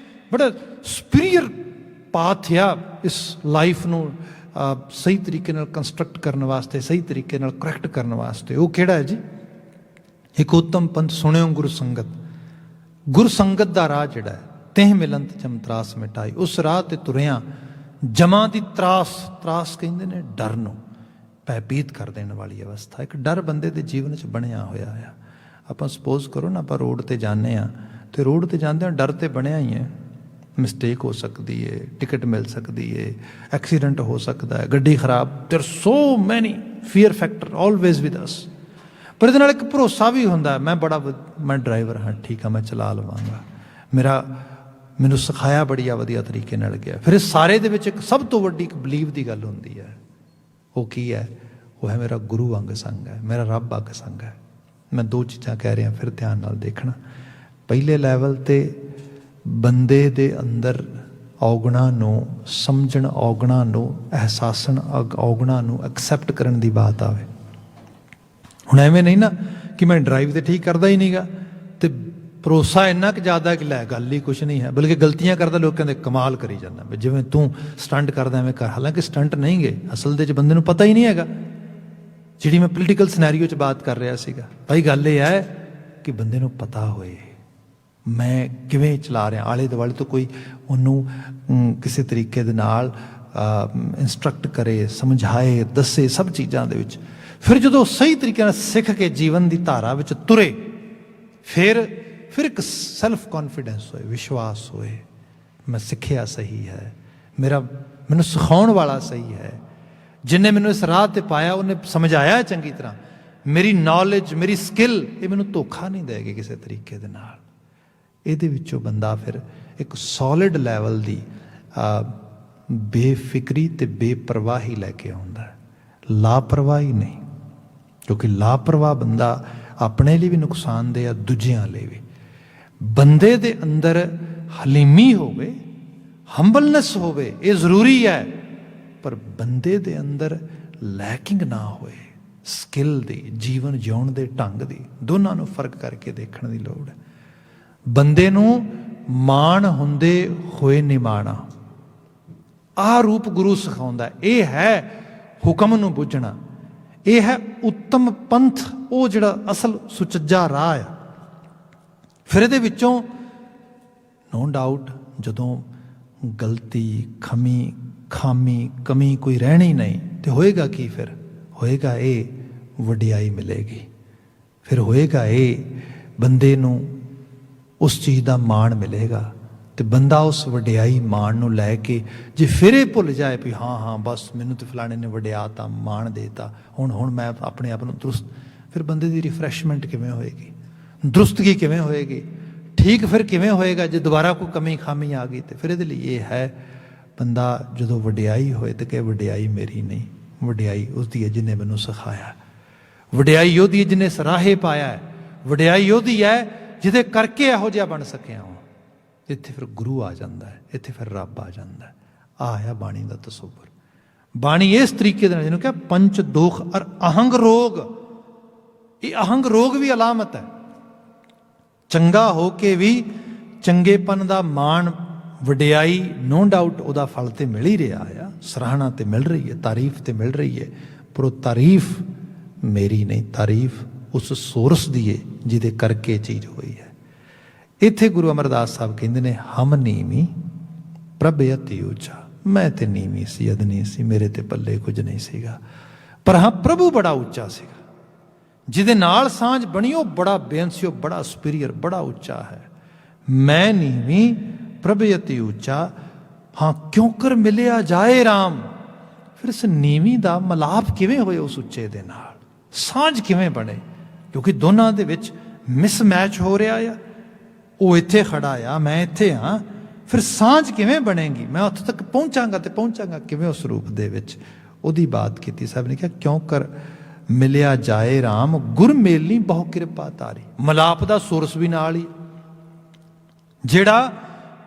ਬੜਾ ਸੁਪੀਰੀਅਰ ਪਾਥ ਆ ਇਸ ਲਾਈਫ ਨੂੰ ਸਹੀ ਤਰੀਕੇ ਨਾਲ ਕੰਸਟਰਕਟ ਕਰਨ ਵਾਸਤੇ, ਸਹੀ ਤਰੀਕੇ ਨਾਲ ਕਰੈਕਟ ਕਰਨ ਵਾਸਤੇ। ਉਹ ਕਿਹੜਾ ਹੈ ਜੀ? ਇੱਕ ਉੱਤਮ ਪੰਥ ਸੁਣਿਓ ਗੁਰ ਸੰਗਤ। ਗੁਰ ਸੰਗਤ ਦਾ ਰਾਹ ਜਿਹੜਾ ਹੈ, ਤਿਹ ਮਿਲੰਤ ਜਮ ਤਰਾਸ ਮਿਟਾਈ। ਉਸ ਰਾਹ ਤੇ ਤੁਰਿਆ ਜਮਾਂ ਦੀ ਤਰਾਸ ਕਹਿੰਦੇ ਨੇ ਡਰ ਨੂੰ ਭੈਭੀਤ ਕਰ ਦੇਣ ਵਾਲੀ ਅਵਸਥਾ। ਇੱਕ ਡਰ ਬੰਦੇ ਦੇ ਜੀਵਨ 'ਚ ਬਣਿਆ ਹੋਇਆ ਆ। ਆਪਾਂ ਸਪੋਜ਼ ਕਰੋ ਨਾ, ਆਪਾਂ ਰੋਡ ਤੇ ਜਾਂਦੇ ਹਾਂ ਤੇ ਰੋਡ ਤੇ ਜਾਂਦੇ ਹਾਂ ਡਰ ਤੇ ਬਣਿਆ ਹੀ ਹੈ। ਮਿਸਟੇਕ ਹੋ ਸਕਦੀ ਹੈ, ਟਿਕਟ ਮਿਲ ਸਕਦੀ ਹੈ, ਐਕਸੀਡੈਂਟ ਹੋ ਸਕਦਾ ਹੈ, ਗੱਡੀ ਖਰਾਬ। ਦੇਰ ਸੋ ਮੈਨੀ fear factor always with us. ਪਰ ਇਹਦੇ ਨਾਲ ਇੱਕ ਭਰੋਸਾ ਵੀ ਹੁੰਦਾ, ਮੈਂ ਡਰਾਈਵਰ ਹਾਂ, ਠੀਕ ਆ, ਮੈਂ ਚਲਾ ਲਵਾਂਗਾ, ਮੈਨੂੰ ਸਿਖਾਇਆ ਬੜੀਆ ਵਧੀਆ ਤਰੀਕੇ ਨਾਲ ਗਿਆ। ਫਿਰ ਇਸ ਸਾਰੇ ਦੇ ਵਿੱਚ ਇੱਕ ਸਭ ਤੋਂ ਵੱਡੀ ਇੱਕ ਬਲੀਵ ਦੀ ਗੱਲ ਹੁੰਦੀ ਹੈ। ਉਹ ਕੀ ਹੈ? ਉਹ ਹੈ ਮੇਰਾ ਗੁਰੂ ਅੰਗ ਸੰਗ ਹੈ, ਮੇਰਾ ਰੱਬ ਅੰਗ ਸੰਗ ਹੈ। ਮੈਂ ਦੋ ਚੀਜ਼ਾਂ ਕਹਿ ਰਿਹਾ, ਫਿਰ ਧਿਆਨ ਨਾਲ ਦੇਖਣਾ। ਪਹਿਲੇ ਲੈਵਲ ਤੇ ਬੰਦੇ ਦੇ ਅੰਦਰ ਔਗਣਾਂ ਨੂੰ ਸਮਝਣ, ਔਗਣਾਂ ਨੂੰ ਅਹਿਸਾਸਣ, ਔਗਣਾਂ ਨੂੰ ਐਕਸੈਪਟ ਕਰਨ ਦੀ ਬਾਤ ਆਵੇ। ਹੁਣ ਐਵੇਂ ਨਹੀਂ ਨਾ ਕਿ ਮੈਂ ਡਰਾਈਵ ਤੇ ਠੀਕ ਕਰਦਾ ਹੀ ਨਹੀਂਗਾ ਤੇ ਭਰੋਸਾ ਇੰਨਾ ਕੁ ਜ਼ਿਆਦਾ ਕਿ ਲੈ ਗੱਲ ਹੀ ਕੁਛ ਨਹੀਂ ਹੈ, ਬਲਕਿ ਗਲਤੀਆਂ ਕਰਦਾ ਲੋਕ ਕਹਿੰਦੇ ਕਮਾਲ ਕਰੀ ਜਾਂਦਾ, ਵੀ ਜਿਵੇਂ ਤੂੰ ਸਟੰਟ ਕਰਦਾ ਐਵੇਂ ਕਰ। ਹਾਲਾਂਕਿ ਸਟੰਟ ਨਹੀਂ ਗਏ, ਅਸਲ ਦੇ 'ਚ ਬੰਦੇ ਨੂੰ ਪਤਾ ਹੀ ਨਹੀਂ ਹੈਗਾ। ਜਿਹੜੀ ਮੈਂ ਪੋਲੀਟੀਕਲ ਸਿਨੈਰੀਓ 'ਚ ਬਾਤ ਕਰ ਰਿਹਾ ਸੀਗਾ, ਭਾਈ ਗੱਲ ਇਹ ਹੈ ਕਿ ਬੰਦੇ ਨੂੰ ਪਤਾ ਹੋਏ ਮੈਂ ਕਿਵੇਂ ਚਲਾ ਰਿਹਾ, ਆਲੇ ਦੁਆਲੇ ਤੋਂ ਕੋਈ ਉਹਨੂੰ ਕਿਸੇ ਤਰੀਕੇ ਦੇ ਨਾਲ ਇੰਸਟਰਕਟ ਕਰੇ, ਸਮਝਾਏ, ਦੱਸੇ ਸਭ ਚੀਜ਼ਾਂ ਦੇ ਵਿੱਚ। ਫਿਰ ਜਦੋਂ ਸਹੀ ਤਰੀਕੇ ਨਾਲ ਸਿੱਖ ਕੇ ਜੀਵਨ ਦੀ ਧਾਰਾ ਵਿੱਚ ਤੁਰੇ, ਫਿਰ ਇੱਕ ਸੈਲਫ ਕੌਨਫੀਡੈਂਸ ਹੋਏ, ਵਿਸ਼ਵਾਸ ਹੋਏ, ਮੈਂ ਸਿੱਖਿਆ ਸਹੀ ਹੈ, ਮੈਨੂੰ ਸਿਖਾਉਣ ਵਾਲਾ ਸਹੀ ਹੈ, ਜਿਹਨੇ ਮੈਨੂੰ ਇਸ ਰਾਹ ਤੇ ਪਾਇਆ ਉਹਨੇ ਸਮਝਾਇਆ ਚੰਗੀ ਤਰ੍ਹਾਂ, ਮੇਰੀ ਨੌਲੇਜ, ਮੇਰੀ ਸਕਿੱਲ ਇਹ ਮੈਨੂੰ ਧੋਖਾ ਨਹੀਂ ਦੇਗੀ ਕਿਸੇ ਤਰੀਕੇ ਦੇ ਨਾਲ। ਇਹਦੇ ਵਿੱਚੋਂ ਬੰਦਾ ਫਿਰ ਇੱਕ ਸੋਲਿਡ ਲੈਵਲ ਦੀ ਬੇਫਿਕਰੀ ਤੇ ਬੇਪਰਵਾਹੀ ਲੈ ਕੇ ਆਉਂਦਾ ਹੈ, ਲਾਪਰਵਾਹੀ ਨਹੀਂ। ਕਿਉਂਕਿ ਲਾਪਰਵਾਹ ਬੰਦਾ ਆਪਣੇ ਲਈ ਵੀ ਨੁਕਸਾਨਦੇਹ ਆ, ਦੂਜਿਆਂ ਲਈ ਵੀ। ਬੰਦੇ ਦੇ ਅੰਦਰ ਹਲੀਮੀ ਹੋਵੇ, ਹੰਬਲਨੈਸ ਹੋਵੇ, ਇਹ ਜ਼ਰੂਰੀ ਹੈ, ਪਰ ਬੰਦੇ ਦੇ ਅੰਦਰ ਲੈਕਿੰਗ ਨਾ ਹੋਏ ਸਕਿੱਲ ਦੀ, ਜੀਵਨ ਜਿਉਣ ਦੇ ਢੰਗ ਦੀ। ਦੋਨਾਂ ਨੂੰ ਫਰਕ ਕਰਕੇ ਦੇਖਣ ਦੀ ਲੋੜ ਹੈ। ਬੰਦੇ ਨੂੰ ਮਾਣ ਹੁੰਦੇ ਹੋਏ ਨਿਮਾਣਾ, ਆਹ ਰੂਪ ਗੁਰੂ ਸਿਖਾਉਂਦਾ। ਇਹ ਹੈ ਹੁਕਮ ਨੂੰ ਬੁੱਝਣਾ, ਇਹ ਹੈ ਉੱਤਮ ਪੰਥ, ਉਹ ਜਿਹੜਾ ਅਸਲ ਸੁਚੱਜਾ ਰਾਹ ਆ। ਫਿਰ ਇਹਦੇ ਵਿੱਚੋਂ ਨੋ ਡਾਊਟ ਜਦੋਂ ਗਲਤੀ, ਖਾਮੀ, ਕਮੀ ਕੋਈ ਰਹਿਣੀ ਨਹੀਂ ਤੇ ਹੋਏਗਾ ਕੀ? ਫਿਰ ਹੋਏਗਾ ਇਹ ਵਡਿਆਈ ਮਿਲੇਗੀ। ਫਿਰ ਹੋਏਗਾ ਇਹ ਬੰਦੇ ਨੂੰ ਉਸ ਚੀਜ਼ ਦਾ ਮਾਣ ਮਿਲੇਗਾ, ਤੇ ਬੰਦਾ ਉਸ ਵਡਿਆਈ ਮਾਣ ਨੂੰ ਲੈ ਕੇ ਜੇ ਫਿਰ ਇਹ ਭੁੱਲ ਜਾਏ ਵੀ ਹਾਂ ਬਸ ਮੈਨੂੰ ਤੇ ਫਲਾਣੇ ਨੇ ਵਡਿਆਤਾ, ਮਾਣ ਦੇਤਾ, ਹੁਣ ਮੈਂ ਆਪਣੇ ਆਪ ਨੂੰ ਦਰੁਸਤ, ਫਿਰ ਬੰਦੇ ਦੀ ਰਿਫਰੈਸ਼ਮੈਂਟ ਕਿਵੇਂ ਹੋਏਗੀ? ਦਰੁਸਤਗੀ ਕਿਵੇਂ ਹੋਏਗੀ? ਠੀਕ ਫਿਰ ਕਿਵੇਂ ਹੋਏਗਾ ਜੇ ਦੁਬਾਰਾ ਕੋਈ ਕਮੀ ਖਾਮੀ ਆ ਗਈ? ਤੇ ਫਿਰ ਇਹਦੇ ਲਈ ਇਹ ਹੈ, ਬੰਦਾ ਜਦੋਂ ਵਡਿਆਈ ਹੋਏ ਤੇ ਕਹੇ ਵਡਿਆਈ ਮੇਰੀ ਨਹੀਂ, ਵਡਿਆਈ ਉਸਦੀ ਹੈ ਜਿਹਨੇ ਮੈਨੂੰ ਸਿਖਾਇਆ, ਵਡਿਆਈ ਉਹਦੀ ਹੈ ਜਿਹਨੇ ਸਰਾਹੇ ਪਾਇਆ ਹੈ, ਵਡਿਆਈ ਉਹਦੀ ਹੈ ਜਿਹਦੇ ਕਰਕੇ ਇਹੋ ਜਿਹਾ ਬਣ ਸਕਿਆ ਹਾਂ। ਇੱਥੇ ਫਿਰ ਗੁਰੂ ਆ ਜਾਂਦਾ ਹੈ, ਇੱਥੇ ਫਿਰ ਰੱਬ ਆ ਜਾਂਦਾ ਹੈ। ਆਹ ਆ ਬਾਣੀ ਦਾ ਤਸੱਵੁਰ। ਬਾਣੀ ਇਸ ਤਰੀਕੇ ਦੇ ਨਾਲ, ਜਿਹਨੂੰ ਕਿਹਾ ਪੰਚ ਦੋਖ ਔਰ ਅਹੰਗ ਰੋਗ, ਇਹ ਅਹੰਗ ਰੋਗ ਵੀ ਅਲਾਮਤ ਹੈ। ਚੰਗਾ ਹੋ ਕੇ ਵੀ ਚੰਗੇਪਨ ਦਾ ਮਾਣ, ਵਡਿਆਈ, ਨੋ ਡਾਊਟ ਉਹਦਾ ਫਲ ਤੇ ਮਿਲ ਹੀ ਰਿਹਾ ਆ, ਸਰਾਹਨਾ ਤੇ ਮਿਲ ਰਹੀ ਹੈ, ਤਾਰੀਫ ਤੇ ਮਿਲ ਰਹੀ ਹੈ, ਪਰ ਉਹ ਤਾਰੀਫ ਮੇਰੀ ਨਹੀਂ, ਤਾਰੀਫ ਉਸ ਸੋਰਸ ਦੀ ਹੈ ਜਿਹਦੇ ਕਰਕੇ ਚੀਜ਼ ਹੋਈ ਹੈ। ਇੱਥੇ ਗੁਰੂ ਅਮਰਦਾਸ ਸਾਹਿਬ ਕਹਿੰਦੇ ਨੇ, ਹਮ ਨੀਵੀਂ ਪ੍ਰਭ ਅਤਿ ਊਚਾ। ਮੈਂ ਤੇ ਨੀਵੀਂ ਸੀ, ਅਦਨੀ ਸੀ, ਮੇਰੇ ਤੇ ਪੱਲੇ ਕੁਝ ਨਹੀਂ ਸੀਗਾ, ਪਰ ਹਾਂ ਪ੍ਰਭੂ ਬੜਾ ਉੱਚਾ ਸੀਗਾ, ਜਿਹਦੇ ਨਾਲ ਸਾਂਝ ਬਣੀ ਉਹ ਬੜਾ ਬੇਅੰਤ, ਉਹ ਬੜਾ ਸੁਪੀਰੀਅਰ, ਬੜਾ ਉੱਚਾ ਹੈ। ਮੈਂ ਨੀਵੀਂ ਪ੍ਰਭ ਅਤਿ ਊਚਾ, ਹਾਂ ਕਿਉਂ ਕਰ ਮਿਲਿਆ ਜਾਏ ਰਾਮ। ਫਿਰ ਇਸ ਨੀਵੀਂ ਦਾ ਮਲਾਪ ਕਿਵੇਂ ਹੋਏ ਉਸ ਉੱਚੇ ਦੇ ਨਾਲ, ਸਾਂਝ ਕਿਵੇਂ ਬਣੇ? ਕਿਉਂਕਿ ਦੋਨਾਂ ਦੇ ਵਿੱਚ ਮਿਸਮੈਚ ਹੋ ਰਿਹਾ ਆ, ਉਹ ਇੱਥੇ ਖੜਾ ਆ, ਮੈਂ ਇੱਥੇ ਹਾਂ, ਫਿਰ ਸਾਂਝ ਕਿਵੇਂ ਬਣੇਗੀ? ਮੈਂ ਉੱਥੇ ਤੱਕ ਪਹੁੰਚਾਂਗਾ ਤੇ ਪਹੁੰਚਾਂਗਾ ਕਿਵੇਂ ਉਸ ਰੂਪ ਦੇ ਵਿੱਚ? ਉਹਦੀ ਬਾਤ ਕੀਤੀ। ਸਾਹਿਬ ਨੇ ਕਿਹਾ, ਕਿਉਂ ਕਰ ਮਿਲਿਆ ਜਾਏ ਰਾਮ, ਗੁਰ ਮੇਲੀ ਬਹੁ ਕਿਰਪਾ ਤਾਰੀ। ਮਲਾਪ ਦਾ ਸੋਰਸ ਵੀ ਨਾਲ ਹੀ, ਜਿਹੜਾ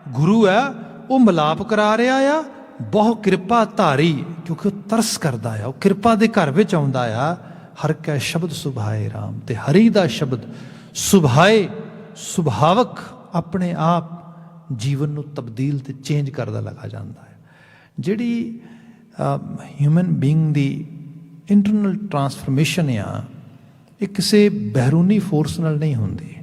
ਗੁਰੂ ਹੈ ਉਹ ਮਲਾਪ ਕਰਾ ਰਿਹਾ ਆ, ਬਹੁ ਕਿਰਪਾ ਧਾਰੀ, ਕਿਉਂਕਿ ਉਹ ਤਰਸ ਕਰਦਾ ਆ, ਉਹ ਕਿਰਪਾ ਦੇ ਘਰ ਵਿੱਚ ਆਉਂਦਾ ਆ। ਹਰ ਕੈ ਸ਼ਬਦ ਸੁਭਾਏ ਰਾਮ, ਤੇ ਹਰੀ ਦਾ ਸ਼ਬਦ ਸੁਭਾਏ, ਸੁਭਾਵਕ ਆਪਣੇ ਆਪ ਜੀਵਨ ਨੂੰ ਤਬਦੀਲ ਤੇ ਚੇਂਜ ਕਰਦਾ ਲਗਾ ਜਾਂਦਾ ਹੈ। ਜਿਹੜੀ ਹਿਊਮਨ ਬੀਇੰਗ ਦੀ ਇੰਟਰਨਲ ਟਰਾਂਸਫਰਮੇਸ਼ਨ ਆ, ਇਹ ਕਿਸੇ ਬਹਿਰੂਨੀ ਫੋਰਸ ਨਾਲ ਨਹੀਂ ਹੁੰਦੀ।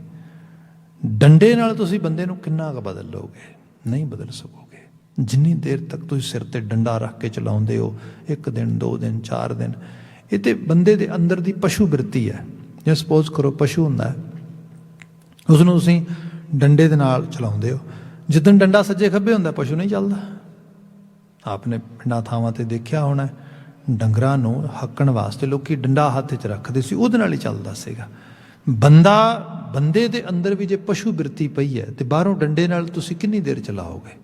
ਡੰਡੇ ਨਾਲ ਤੁਸੀਂ ਬੰਦੇ ਨੂੰ ਕਿੰਨਾ ਕੁ ਬਦਲ ਲਓਗੇ? ਨਹੀਂ ਬਦਲ ਸਕੋਗੇ। ਜਿੰਨੀ ਦੇਰ ਤੱਕ ਤੁਸੀਂ ਸਿਰ ਤੇ ਡੰਡਾ ਰੱਖ ਕੇ ਚਲਾਉਂਦੇ ਹੋ, 1 ਦਿਨ 2 ਦਿਨ 4 ਦਿਨ, ਇਹ ਤੇ ਬੰਦੇ ਦੇ ਅੰਦਰ ਦੀ ਪਸ਼ੂ ਬਿਰਤੀ ਹੈ। ਜੇ ਸਪੋਜ਼ ਕਰੋ ਪਸ਼ੂ ਹੁੰਦਾ ਹੈ, ਉਸਨੂੰ ਤੁਸੀਂ ਡੰਡੇ ਦੇ ਨਾਲ ਚਲਾਉਂਦੇ ਹੋ, ਜਿੱਦਣ ਡੰਡਾ ਸੱਜੇ ਖੱਬੇ ਹੁੰਦਾ ਪਸ਼ੂ ਨਹੀਂ ਚੱਲਦਾ। ਆਪਨੇ ਪਿੰਡਾਂ ਥਾਵਾਂ ਤੇ ਦੇਖਿਆ ਹੋਣਾ, ਡੰਗਰਾਂ ਨੂੰ ਹੱਕਣ ਵਾਸਤੇ ਲੋਕੀ ਡੰਡਾ ਹੱਥ 'ਚ ਰੱਖਦੇ ਸੀ, ਉਹਦੇ ਨਾਲ ਹੀ ਚੱਲਦਾ ਸੀਗਾ। ਬੰਦੇ ਦੇ ਅੰਦਰ ਵੀ ਜੇ ਪਸ਼ੂ ਬਿਰਤੀ ਪਈ ਹੈ ਤੇ ਬਾਹਰੋਂ ਡੰਡੇ ਨਾਲ ਤੁਸੀਂ ਕਿੰਨੀ ਦੇਰ ਚਲਾਓਗੇ?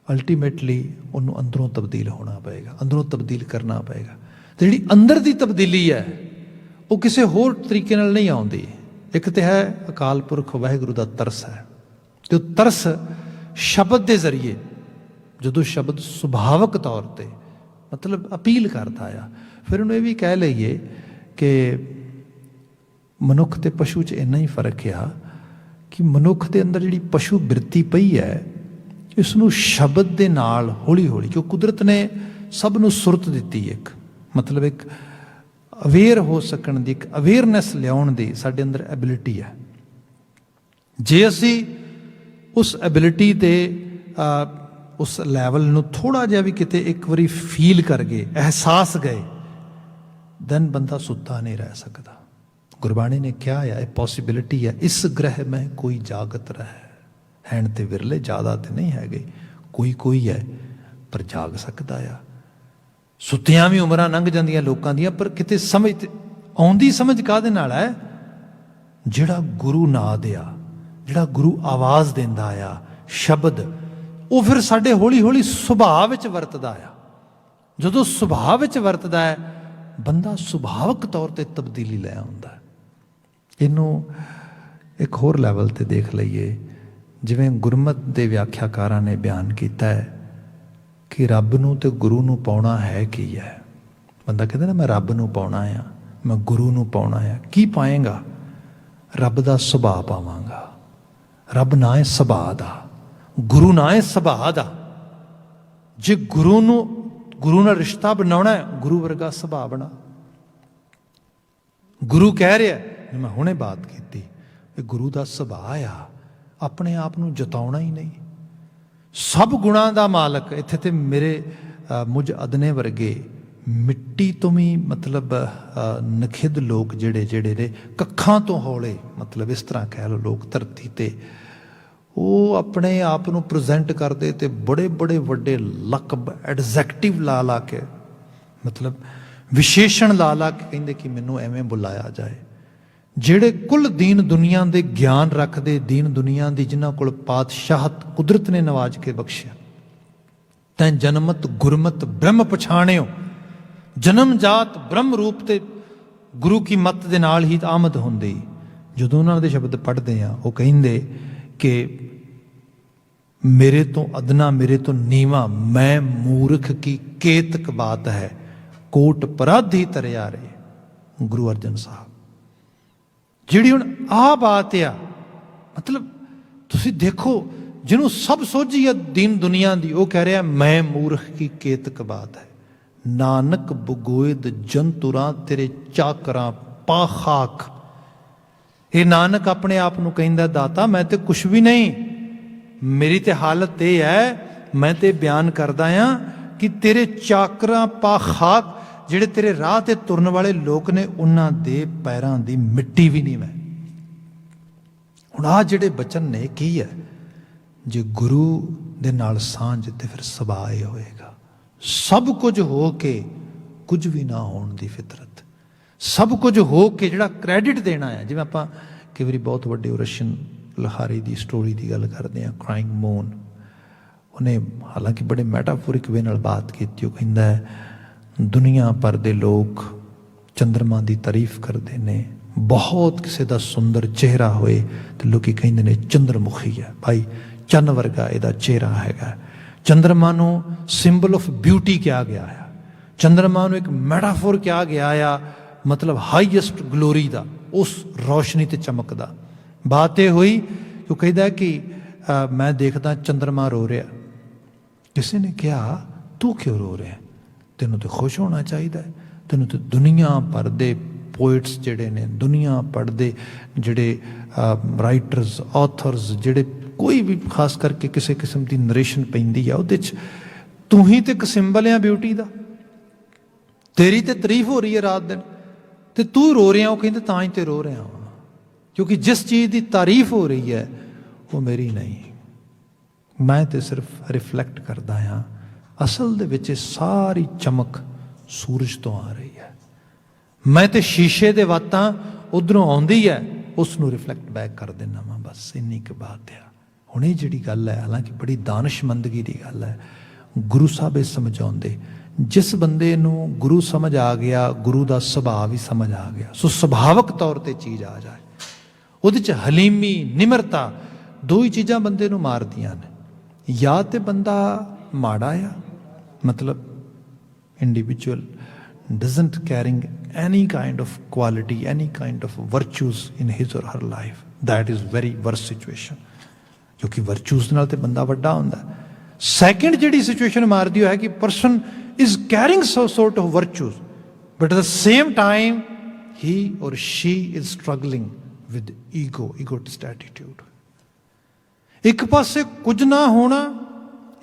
ਅਲਟੀਮੇਟਲੀ ਉਹਨੂੰ ਅੰਦਰੋਂ ਤਬਦੀਲ ਹੋਣਾ ਪਏਗਾ, ਅੰਦਰੋਂ ਤਬਦੀਲ ਕਰਨਾ ਪਏਗਾ। ਤੇ ਜਿਹੜੀ ਅੰਦਰ ਦੀ ਤਬਦੀਲੀ ਹੈ ਉਹ ਕਿਸੇ ਹੋਰ ਤਰੀਕੇ ਨਾਲ ਨਹੀਂ ਆਉਂਦੀ। ਇੱਕ ਤੇ ਹੈ ਅਕਾਲ ਪੁਰਖ ਵਾਹਿਗੁਰੂ ਦਾ ਤਰਸ ਹੈ, ਤੇ ਉਹ ਤਰਸ ਸ਼ਬਦ ਦੇ ਜ਼ਰੀਏ, ਜਦੋਂ ਸ਼ਬਦ ਸੁਭਾਵਕ ਤੌਰ ਤੇ ਮਤਲਬ ਅਪੀਲ ਕਰਦਾ ਆ, ਫਿਰ ਉਹਨੂੰ ਇਹ ਵੀ ਕਹਿ ਲਈਏ ਕਿ ਮਨੁੱਖ ਤੇ ਪਸ਼ੂ 'ਚ ਇੰਨਾ ਹੀ ਫਰਕ ਆ ਕਿ ਮਨੁੱਖ ਦੇ ਅੰਦਰ ਜਿਹੜੀ ਪਸ਼ੂ ਬਿਰਤੀ ਪਈ ਹੈ, ਇਸ ਨੂੰ ਸ਼ਬਦ ਦੇ ਨਾਲ ਹੌਲੀ ਹੌਲੀ, ਕਿਉਂ ਕੁਦਰਤ ਨੇ ਸਭ ਨੂੰ ਸੁਰਤ ਦਿੱਤੀ, ਇੱਕ ਮਤਲਬ ਇੱਕ ਅਵੇਅਰ ਹੋ ਸਕਣ ਦੀ, ਇੱਕ ਅਵੇਅਰਨੈਸ ਲਿਆਉਣ ਦੀ ਸਾਡੇ ਅੰਦਰ ਐਬਿਲਿਟੀ ਹੈ। ਜੇ ਅਸੀਂ ਉਸ ਐਬਿਲਿਟੀ ਦੇ ਉਸ ਲੈਵਲ ਨੂੰ ਥੋੜ੍ਹਾ ਜਿਹਾ ਵੀ ਕਿਤੇ ਇੱਕ ਵਾਰੀ ਫੀਲ ਕਰ ਗਏ, ਅਹਿਸਾਸ ਗਏ, ਦੈਨ ਬੰਦਾ ਸੁੱਤਾ ਨਹੀਂ ਰਹਿ ਸਕਦਾ। ਗੁਰਬਾਣੀ ਨੇ ਕਿਹਾ ਹੈ, ਇਹ ਪੋਸੀਬਿਲਿਟੀ ਹੈ, ਇਸ ਗ੍ਰਹਿ ਮੈਂ ਕੋਈ ਜਾਗਤ ਰਹਿ। ਹੈਣ ਤੇ ਵਿਰਲੇ, ਜ਼ਿਆਦਾ ਤੇ ਨਹੀਂ ਹੈਗੇ, ਕੋਈ ਹੈ ਪਰ ਜਾਗ ਸਕਦਾ ਆ। ਸੁੱਤਿਆਂ ਵੀ ਉਮਰਾਂ ਲੰਘ ਜਾਂਦੀਆਂ ਲੋਕਾਂ ਦੀਆਂ, ਪਰ ਕਿਤੇ ਸਮਝ ਆਉਂਦੀ, ਸਮਝ ਕਾਹਦੇ ਨਾਲ ਹੈ? ਜਿਹੜਾ ਗੁਰੂ ਨਾਦ ਆ, ਜਿਹੜਾ ਗੁਰੂ ਆਵਾਜ਼ ਦਿੰਦਾ ਆ, ਸ਼ਬਦ, ਉਹ ਫਿਰ ਸਾਡੇ ਹੌਲੀ ਹੌਲੀ ਸੁਭਾਅ ਵਿੱਚ ਵਰਤਦਾ ਆ। ਜਦੋਂ ਸੁਭਾਅ ਵਿੱਚ ਵਰਤਦਾ ਹੈ, ਬੰਦਾ ਸੁਭਾਵਕ ਤੌਰ ਤੇ ਤਬਦੀਲੀ ਲੈ ਆਉਂਦਾ। ਇਹਨੂੰ ਇੱਕ ਹੋਰ ਲੈਵਲ ਤੇ ਦੇਖ ਲਈਏ, ਜਿਵੇਂ ਗੁਰਮਤਿ ਦੇ ਵਿਆਖਿਆਕਾਰਾਂ ਨੇ ਬਿਆਨ ਕੀਤਾ ਹੈ कि रब नूं ते गुरु नूं पाउणा है की है। बंदा कहता ना मैं रब नूं पाउणा आ, मैं गुरु नूं पाउणा आ। की पाएगा? रब दा सुभाਅ पावांगा। रब ना है सुभाਅ दा, गुरु ना है सुभाਅ दा। जे गुरु नूं गुरु नाल रिश्ता बनाउणा है, गुरु वर्गा सुभाਅ बना। गुरु कह रहा, मैं हुणे बात की, गुरु का सुभाਅ आ अपने आप नूं जताउणा ही नहीं। सब गुणां दा मालक। इत्थे ते मेरे मुझ अदने वर्गे मिट्टी तो भी मतलब नखिद लोग जिहड़े जिहड़े ने कखां तो हौले, मतलब इस तरह कह लो लोग धरती ते, वो अपने आप नूं प्रजेंट करते ते बड़े बड़े वड्डे लकब एडजैक्टिव ला ला के, मतलब विशेषण ला ला के कहिंदे कि मैनूं एवें बुलाया जाए। ਜਿਹੜੇ ਕੁੱਲ ਦੀਨ ਦੁਨੀਆ ਦੇ ਗਿਆਨ ਰੱਖਦੇ, ਦੀਨ ਦੁਨੀਆ ਦੀ ਜਿਨ੍ਹਾਂ ਕੋਲ ਪਾਤਸ਼ਾਹਤ ਕੁਦਰਤ ਨੇ ਨਵਾਜ ਕੇ ਬਖਸ਼ਿਆ। ਤੈਂ ਜਨਮਤ ਗੁਰਮਤ ਬ੍ਰਹਮ ਪਛਾਣਿਓ, ਜਨਮ ਜਾਤ ਬ੍ਰਹਮ ਰੂਪ ਤੇ ਗੁਰੂ ਕੀ ਮੱਤ ਦੇ ਨਾਲ ਹੀ ਆਮਦ ਹੁੰਦੀ। ਜਦੋਂ ਉਹਨਾਂ ਦੇ ਸ਼ਬਦ ਪੜ੍ਹਦੇ ਆ, ਉਹ ਕਹਿੰਦੇ ਕਿ ਮੇਰੇ ਤੋਂ ਅਦਨਾ, ਮੇਰੇ ਤੋਂ ਨੀਵਾਂ, ਮੈਂ ਮੂਰਖ ਕੀ ਕੇਤਕ ਬਾਤ ਹੈ, ਕੋਟ ਪਰਾਧੀ ਤਰਿਆ ਰੇ। ਗੁਰੂ ਅਰਜਨ ਸਾਹਿਬ ਜਿਹੜੀ ਹੁਣ ਆਹ ਬਾਤ ਆ, ਮਤਲਬ ਤੁਸੀਂ ਦੇਖੋ ਜਿਹਨੂੰ ਸਭ ਸੋਝੀ ਆ ਦੀਨ ਦੁਨੀਆ ਦੀ, ਉਹ ਕਹਿ ਰਿਹਾ ਮੈਂ ਮੂਰਖ ਕੀ ਕੇਤਕ ਬਾਤ ਹੈ। ਨਾਨਕ ਬਗੋਇਦ ਜੰਤੁਰਾਂ ਤੇਰੇ ਚਾਕਰਾਂ ਪਾ ਖਾਕ। ਇਹ ਨਾਨਕ ਆਪਣੇ ਆਪ ਨੂੰ ਕਹਿੰਦਾ ਦਾਤਾ ਮੈਂ ਤੇ ਕੁਛ ਵੀ ਨਹੀਂ, ਮੇਰੀ ਤੇ ਹਾਲਤ ਇਹ ਹੈ, ਮੈਂ ਤੇ ਬਿਆਨ ਕਰਦਾ ਆ ਕਿ ਤੇਰੇ ਚਾਕਰਾਂ ਪਾ ਖਾਕ, ਜਿਹੜੇ ਤੇਰੇ ਰਾਹ ਤੇ ਤੁਰਨ ਵਾਲੇ ਲੋਕ ਨੇ ਉਹਨਾਂ ਦੇ ਪੈਰਾਂ ਦੀ ਮਿੱਟੀ ਵੀ ਨਹੀਂ ਮੈਂ। ਹੁਣ ਆਹ ਜਿਹੜੇ ਬਚਨ ਨੇ ਕੀ ਹੈ? ਜੇ ਗੁਰੂ ਦੇ ਨਾਲ ਸਾਂਝ ਤੇ ਫਿਰ ਸੁਭਾਅ ਇਹ ਹੋਏਗਾ। ਸਭ ਕੁਝ ਹੋ ਕੇ ਕੁਝ ਵੀ ਨਾ ਹੋਣ ਦੀ ਫਿਤਰਤ, ਸਭ ਕੁਝ ਹੋ ਕੇ ਜਿਹੜਾ ਕ੍ਰੈਡਿਟ ਦੇਣਾ ਹੈ। ਜਿਵੇਂ ਆਪਾਂ ਕਈ ਵਾਰੀ ਬਹੁਤ ਵੱਡੇ ਰਸ਼ੀਅਨ ਲਿਖਾਰੀ ਦੀ ਸਟੋਰੀ ਦੀ ਗੱਲ ਕਰਦੇ ਹਾਂ, ਕ੍ਰਾਈਂਗ ਮੂਨ। ਉਹਨੇ ਹਾਲਾਂਕਿ ਬੜੇ ਮੈਟਾਫੋਰਿਕ ਵੇ ਨਾਲ ਬਾਤ ਕੀਤੀ। ਉਹ ਕਹਿੰਦਾ ਹੈ ਦੁਨੀਆ ਭਰ ਦੇ ਲੋਕ ਚੰਦਰਮਾ ਦੀ ਤਾਰੀਫ ਕਰਦੇ ਨੇ, ਬਹੁਤ ਕਿਸੇ ਦਾ ਸੁੰਦਰ ਚਿਹਰਾ ਹੋਏ ਤੇ ਲੋਕੀ ਕਹਿੰਦੇ ਨੇ ਚੰਦਰਮੁਖੀ ਹੈ, ਭਾਈ ਚੰਨ ਵਰਗਾ ਇਹਦਾ ਚਿਹਰਾ ਹੈਗਾ। ਚੰਦਰਮਾ ਨੂੰ ਸਿੰਬਲ ਆਫ ਬਿਊਟੀ ਕਿਹਾ ਗਿਆ ਆ, ਚੰਦਰਮਾ ਨੂੰ ਇੱਕ ਮੈਟਾਫੋਰ ਕਿਹਾ ਗਿਆ ਆ, ਮਤਲਬ ਹਾਈਐਸਟ ਗਲੋਰੀ ਦਾ, ਉਸ ਰੌਸ਼ਨੀ ਤੇ ਚਮਕ ਦਾ। ਬਾਤ ਇਹ ਹੋਈ ਕਿ ਉਹ ਕਹਿੰਦਾ ਕਿ ਮੈਂ ਦੇਖਦਾ ਚੰਦਰਮਾ ਰੋ ਰਿਹਾ। ਕਿਸੇ ਨੇ ਕਿਹਾ ਤੂੰ ਕਿਉਂ ਰੋ ਰਿਹਾ? ਤੈਨੂੰ ਤਾਂ ਖੁਸ਼ ਹੋਣਾ ਚਾਹੀਦਾ ਹੈ, ਤੈਨੂੰ ਤਾਂ ਦੁਨੀਆ ਭਰ ਦੇ ਪੋਇਟਸ ਜਿਹੜੇ ਨੇ, ਦੁਨੀਆ ਭਰ ਦੇ ਜਿਹੜੇ ਰਾਈਟਰਸ, ਆਥਰਸ, ਜਿਹੜੇ ਕੋਈ ਵੀ ਖਾਸ ਕਰਕੇ ਕਿਸੇ ਕਿਸਮ ਦੀ ਨਰੇਸ਼ਨ ਪੈਂਦੀ ਆ, ਉਹਦੇ 'ਚ ਤੂੰ ਹੀ ਤੇ ਇੱਕ ਸਿੰਬਲ ਆ ਬਿਊਟੀ ਦਾ, ਤੇਰੀ ਤੇ ਤਾਰੀਫ ਹੋ ਰਹੀ ਹੈ ਰਾਤ ਦਿਨ ਤੇ ਤੂੰ ਰੋ ਰਿਹਾ। ਉਹ ਕਹਿੰਦੇ ਤਾਂ ਹੀ ਤੇ ਰੋ ਰਿਹਾ ਹਾਂ, ਕਿਉਂਕਿ ਜਿਸ ਚੀਜ਼ ਦੀ ਤਾਰੀਫ ਹੋ ਰਹੀ ਹੈ ਉਹ ਮੇਰੀ ਨਹੀਂ, ਮੈਂ ਤੇ ਸਿਰਫ ਰਿਫਲੈਕਟ ਕਰਦਾ ਹਾਂ। ਅਸਲ ਦੇ ਵਿੱਚ ਇਹ ਸਾਰੀ ਚਮਕ ਸੂਰਜ ਤੋਂ ਆ ਰਹੀ ਹੈ, ਮੈਂ ਤੇ ਸ਼ੀਸ਼ੇ ਦੇ ਵਾਤਾਂ ਉਧਰੋਂ ਆਉਂਦੀ ਹੈ, ਉਸ ਨੂੰ ਰਿਫਲੈਕਟ ਬੈਕ ਕਰ ਦਿੰਦਾ ਵਾਂ। ਬਸ ਇੰਨੀ ਕੁ ਬਾਤ ਆ। ਹੁਣ ਇਹ ਜਿਹੜੀ ਗੱਲ ਹੈ, ਹਾਲਾਂਕਿ ਬੜੀ ਦਾਨਸ਼ਮੰਦਗੀ ਦੀ ਗੱਲ ਹੈ, ਗੁਰੂ ਸਾਹਿਬ ਇਹ ਸਮਝਾਉਂਦੇ। ਜਿਸ ਬੰਦੇ ਨੂੰ ਗੁਰੂ ਸਮਝ ਆ ਗਿਆ, ਗੁਰੂ ਦਾ ਸੁਭਾਅ ਵੀ ਸਮਝ ਆ ਗਿਆ, ਸੋ ਸੁਭਾਵਕ ਤੌਰ ਤੇ ਚੀਜ਼ ਆ ਜਾਏ, ਉਹਦੇ 'ਚ ਹਲੀਮੀ, ਨਿਮਰਤਾ, ਦੋ ਹੀ ਚੀਜ਼ਾਂ ਬੰਦੇ ਨੂੰ ਮਾਰਦੀਆਂ ਨੇ। ਜਾਂ ਤੇ ਬੰਦਾ ਮਾੜਾ ਆ, ਮਤਲਬ individual doesn't carrying any kind of quality, any kind of virtues in his or her life, that is very worse situation, ਕਿਉਂਕਿ virtues ਨਾਲ ਤੇ ਬੰਦਾ ਵੱਡਾ ਹੁੰਦਾ। ਸੈਕਿੰਡ ਜਿਹੜੀ ਸਿਚੁਏਸ਼ਨ ਮਾਰਦੀ ਹੈ ਕਿ person is carrying some sort of virtues, but at the same time he or she is struggling with egotist attitude। ਇੱਕ ਪਾਸੇ ਕੁਝ ਨਾ ਹੋਣਾ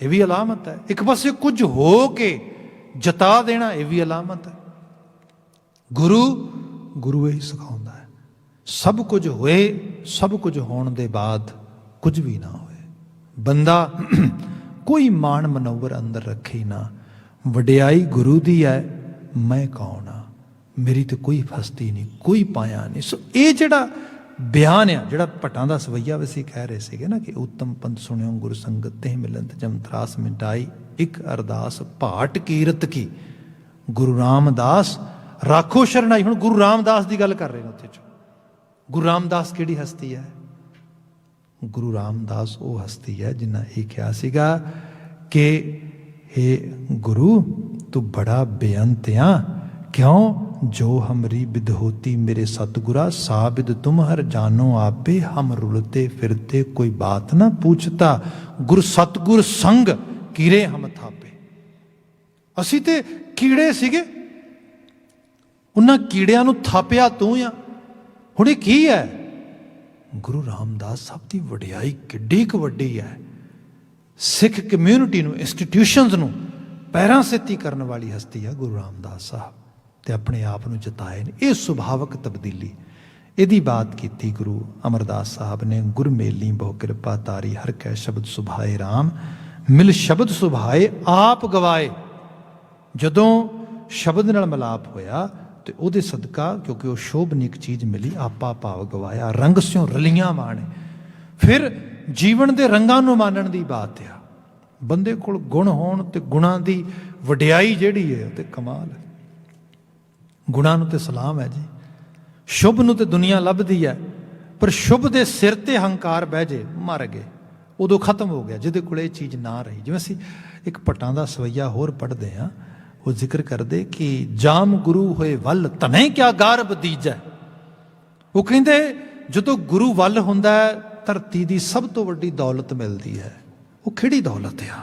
ਇਹ ਵੀ ਅਲਾਮਤ ਹੈ, ਇੱਕ ਪਾਸੇ ਕੁਝ ਹੋ ਕੇ ਜਤਾ ਦੇਣਾ ਇਹ ਵੀ ਅਲਾਮਤ ਹੈ। ਗੁਰੂ ਇਹੀ ਸਿਖਾਉਂਦਾ ਹੈ, ਸਭ ਕੁਝ ਹੋਏ, ਸਭ ਕੁਝ ਹੋਣ ਦੇ ਬਾਅਦ ਕੁਝ ਵੀ ਨਾ ਹੋਏ। ਬੰਦਾ ਕੋਈ ਮਾਣ ਮਨੋਵਰ ਅੰਦਰ ਰੱਖੇ ਨਾ, ਵਡਿਆਈ ਗੁਰੂ ਦੀ ਹੈ, ਮੈਂ ਕੌਣ ਆ, ਮੇਰੀ ਤੇ ਕੋਈ ਹਸਤੀ ਨਹੀਂ, ਕੋਈ ਪਾਇਆ ਨਹੀਂ। ਸੋ ਇਹ ਜਿਹੜਾ ਬਿਆਨ ਆ, ਜਿਹੜਾ ਭੱਟਾਂ ਦਾ ਸਵਈਆ ਵਸੀ ਕਹਿ ਰਹੇ ਸੀਗੇ ਨਾ ਕਿ ਉੱਤਮ ਪੰਥ ਸੁਣਿਓ ਗੁਰੂ ਸੰਗਤ ਤੇ ਮਿਲੰਤ ਜਮ ਤਰਾਸ ਮਿਟਾਈ, ਇੱਕ ਅਰਦਾਸ ਭਾਟ ਕੀਰਤ ਕੀ, ਗੁਰੂ ਰਾਮਦਾਸ ਰਾਖੋ ਸ਼ਰਨਾਈ। ਹੁਣ ਗੁਰੂ ਰਾਮਦਾਸ ਦੀ ਗੱਲ ਕਰ ਰਹੇ ਨੇ ਉੱਥੇ 'ਚ। ਗੁਰੂ ਰਾਮਦਾਸ ਕਿਹੜੀ ਹਸਤੀ ਹੈ? ਗੁਰੂ ਰਾਮਦਾਸ ਉਹ ਹਸਤੀ ਹੈ ਜਿਨ੍ਹਾਂ ਇਹ ਕਿਹਾ ਸੀਗਾ ਕਿ हे गुरु तू बड़ा बेअंत आ, क्यों जो हमरी विद होती मेरे सतगुरा, साबिद तुम हर जानो आपे, हम रुलते फिरते कोई बात ना पूछता, गुर सतगुर संग कीड़े हम थापे। ਅਸੀਂ ਤੇ ਕੀੜੇ ਸੀਗੇ, ਉਹਨਾਂ ਕੀੜਿਆਂ ਨੂੰ ਥਾਪਿਆ ਤੂੰ ਆ। ਹੁਣ ਇਹ ਕੀ ਹੈ? ਗੁਰੂ ਰਾਮਦਾਸ ਸਾਹਿਬ ਦੀ ਵਡਿਆਈ ਕਿੱਡੀ ਕੁ ਵੱਡੀ ਹੈ। ਸਿੱਖ ਕਮਿਊਨਿਟੀ ਨੂੰ, ਇੰਸਟੀਟਿਊਸ਼ਨਸ ਨੂੰ ਪੈਰਾਂ ਸਿੱਤੀ ਕਰਨ ਵਾਲੀ ਹਸਤੀ ਹੈ ਗੁਰੂ ਰਾਮਦਾਸ ਸਾਹਿਬ, ਤੇ ਆਪਣੇ ਆਪ ਨੂੰ ਜਿਤਾਏ ਨੇ। ਇਹ ਸੁਭਾਵਕ ਤਬਦੀਲੀ, ਇਹਦੀ ਬਾਤ ਕੀਤੀ ਗੁਰੂ ਅਮਰਦਾਸ ਸਾਹਿਬ ਨੇ। ਗੁਰਮੇਲੀ ਬਹੁ ਕਿਰਪਾ ਤਾਰੀ, ਹਰ ਕੈ ਸ਼ਬਦ ਸੁਭਾਏ ਰਾਮ, ਮਿਲ ਸ਼ਬਦ ਸੁਭਾਏ ਆਪ ਗਵਾਏ। ਜਦੋਂ ਸ਼ਬਦ ਨਾਲ ਮਿਲਾਪ ਹੋਇਆ ਤੇ ਉਹਦੇ ਸਦਕਾ, ਕਿਉਂਕਿ ਉਹ ਸ਼ੋਭਨੀਕ ਚੀਜ਼ ਮਿਲੀ, ਆਪਾ ਭਾਵ ਗਵਾਇਆ, ਰੰਗ ਸਿਉ ਰਲੀਆਂ ਮਾਣੇ। ਫਿਰ ਜੀਵਨ ਦੇ ਰੰਗਾਂ ਨੂੰ ਮਾਨਣ ਦੀ ਬਾਤ ਆ। ਬੰਦੇ ਕੋਲ ਗੁਣ ਹੋਣ ਤੇ ਗੁਣਾਂ ਦੀ ਵਡਿਆਈ ਜਿਹੜੀ ਹੈ ਉਹ ਤੇ ਕਮਾਲ ਹੈ। ਗੁਣਾਂ ਨੂੰ ਤੇ ਸਲਾਮ ਹੈ ਜੀ, ਸ਼ੁਭ ਨੂੰ ਤੇ ਦੁਨੀਆ ਲੱਭਦੀ ਹੈ, ਪਰ ਸ਼ੁਭ ਦੇ ਸਿਰ ਤੇ ਹੰਕਾਰ ਬਹਿ ਜੇ, ਮਰ ਗਏ, ਉਦੋਂ ਖਤਮ ਹੋ ਗਿਆ ਜਿਹਦੇ ਕੋਲ ਇਹ ਚੀਜ਼ ਨਾ ਰਹੀ। ਜਿਵੇਂ ਅਸੀਂ ਇੱਕ ਭੱਟਾਂ ਦਾ ਸਵਈਆ ਹੋਰ ਪੜ੍ਹਦੇ ਹਾਂ, ਉਹ ਜ਼ਿਕਰ ਕਰਦੇ ਕਿ ਜਾਮ ਗੁਰੂ ਹੋਏ ਵੱਲ ਤਨੇ ਕਿਆ ਗਾਰਬ ਦੀਜੈ। ਉਹ ਕਹਿੰਦੇ ਜਦੋਂ ਗੁਰੂ ਵੱਲ ਹੁੰਦਾ ਹੈ, ਧਰਤੀ ਦੀ ਸਭ ਤੋਂ ਵੱਡੀ ਦੌਲਤ ਮਿਲਦੀ ਹੈ। ਉਹ ਕਿਹੜੀ ਦੌਲਤ ਆ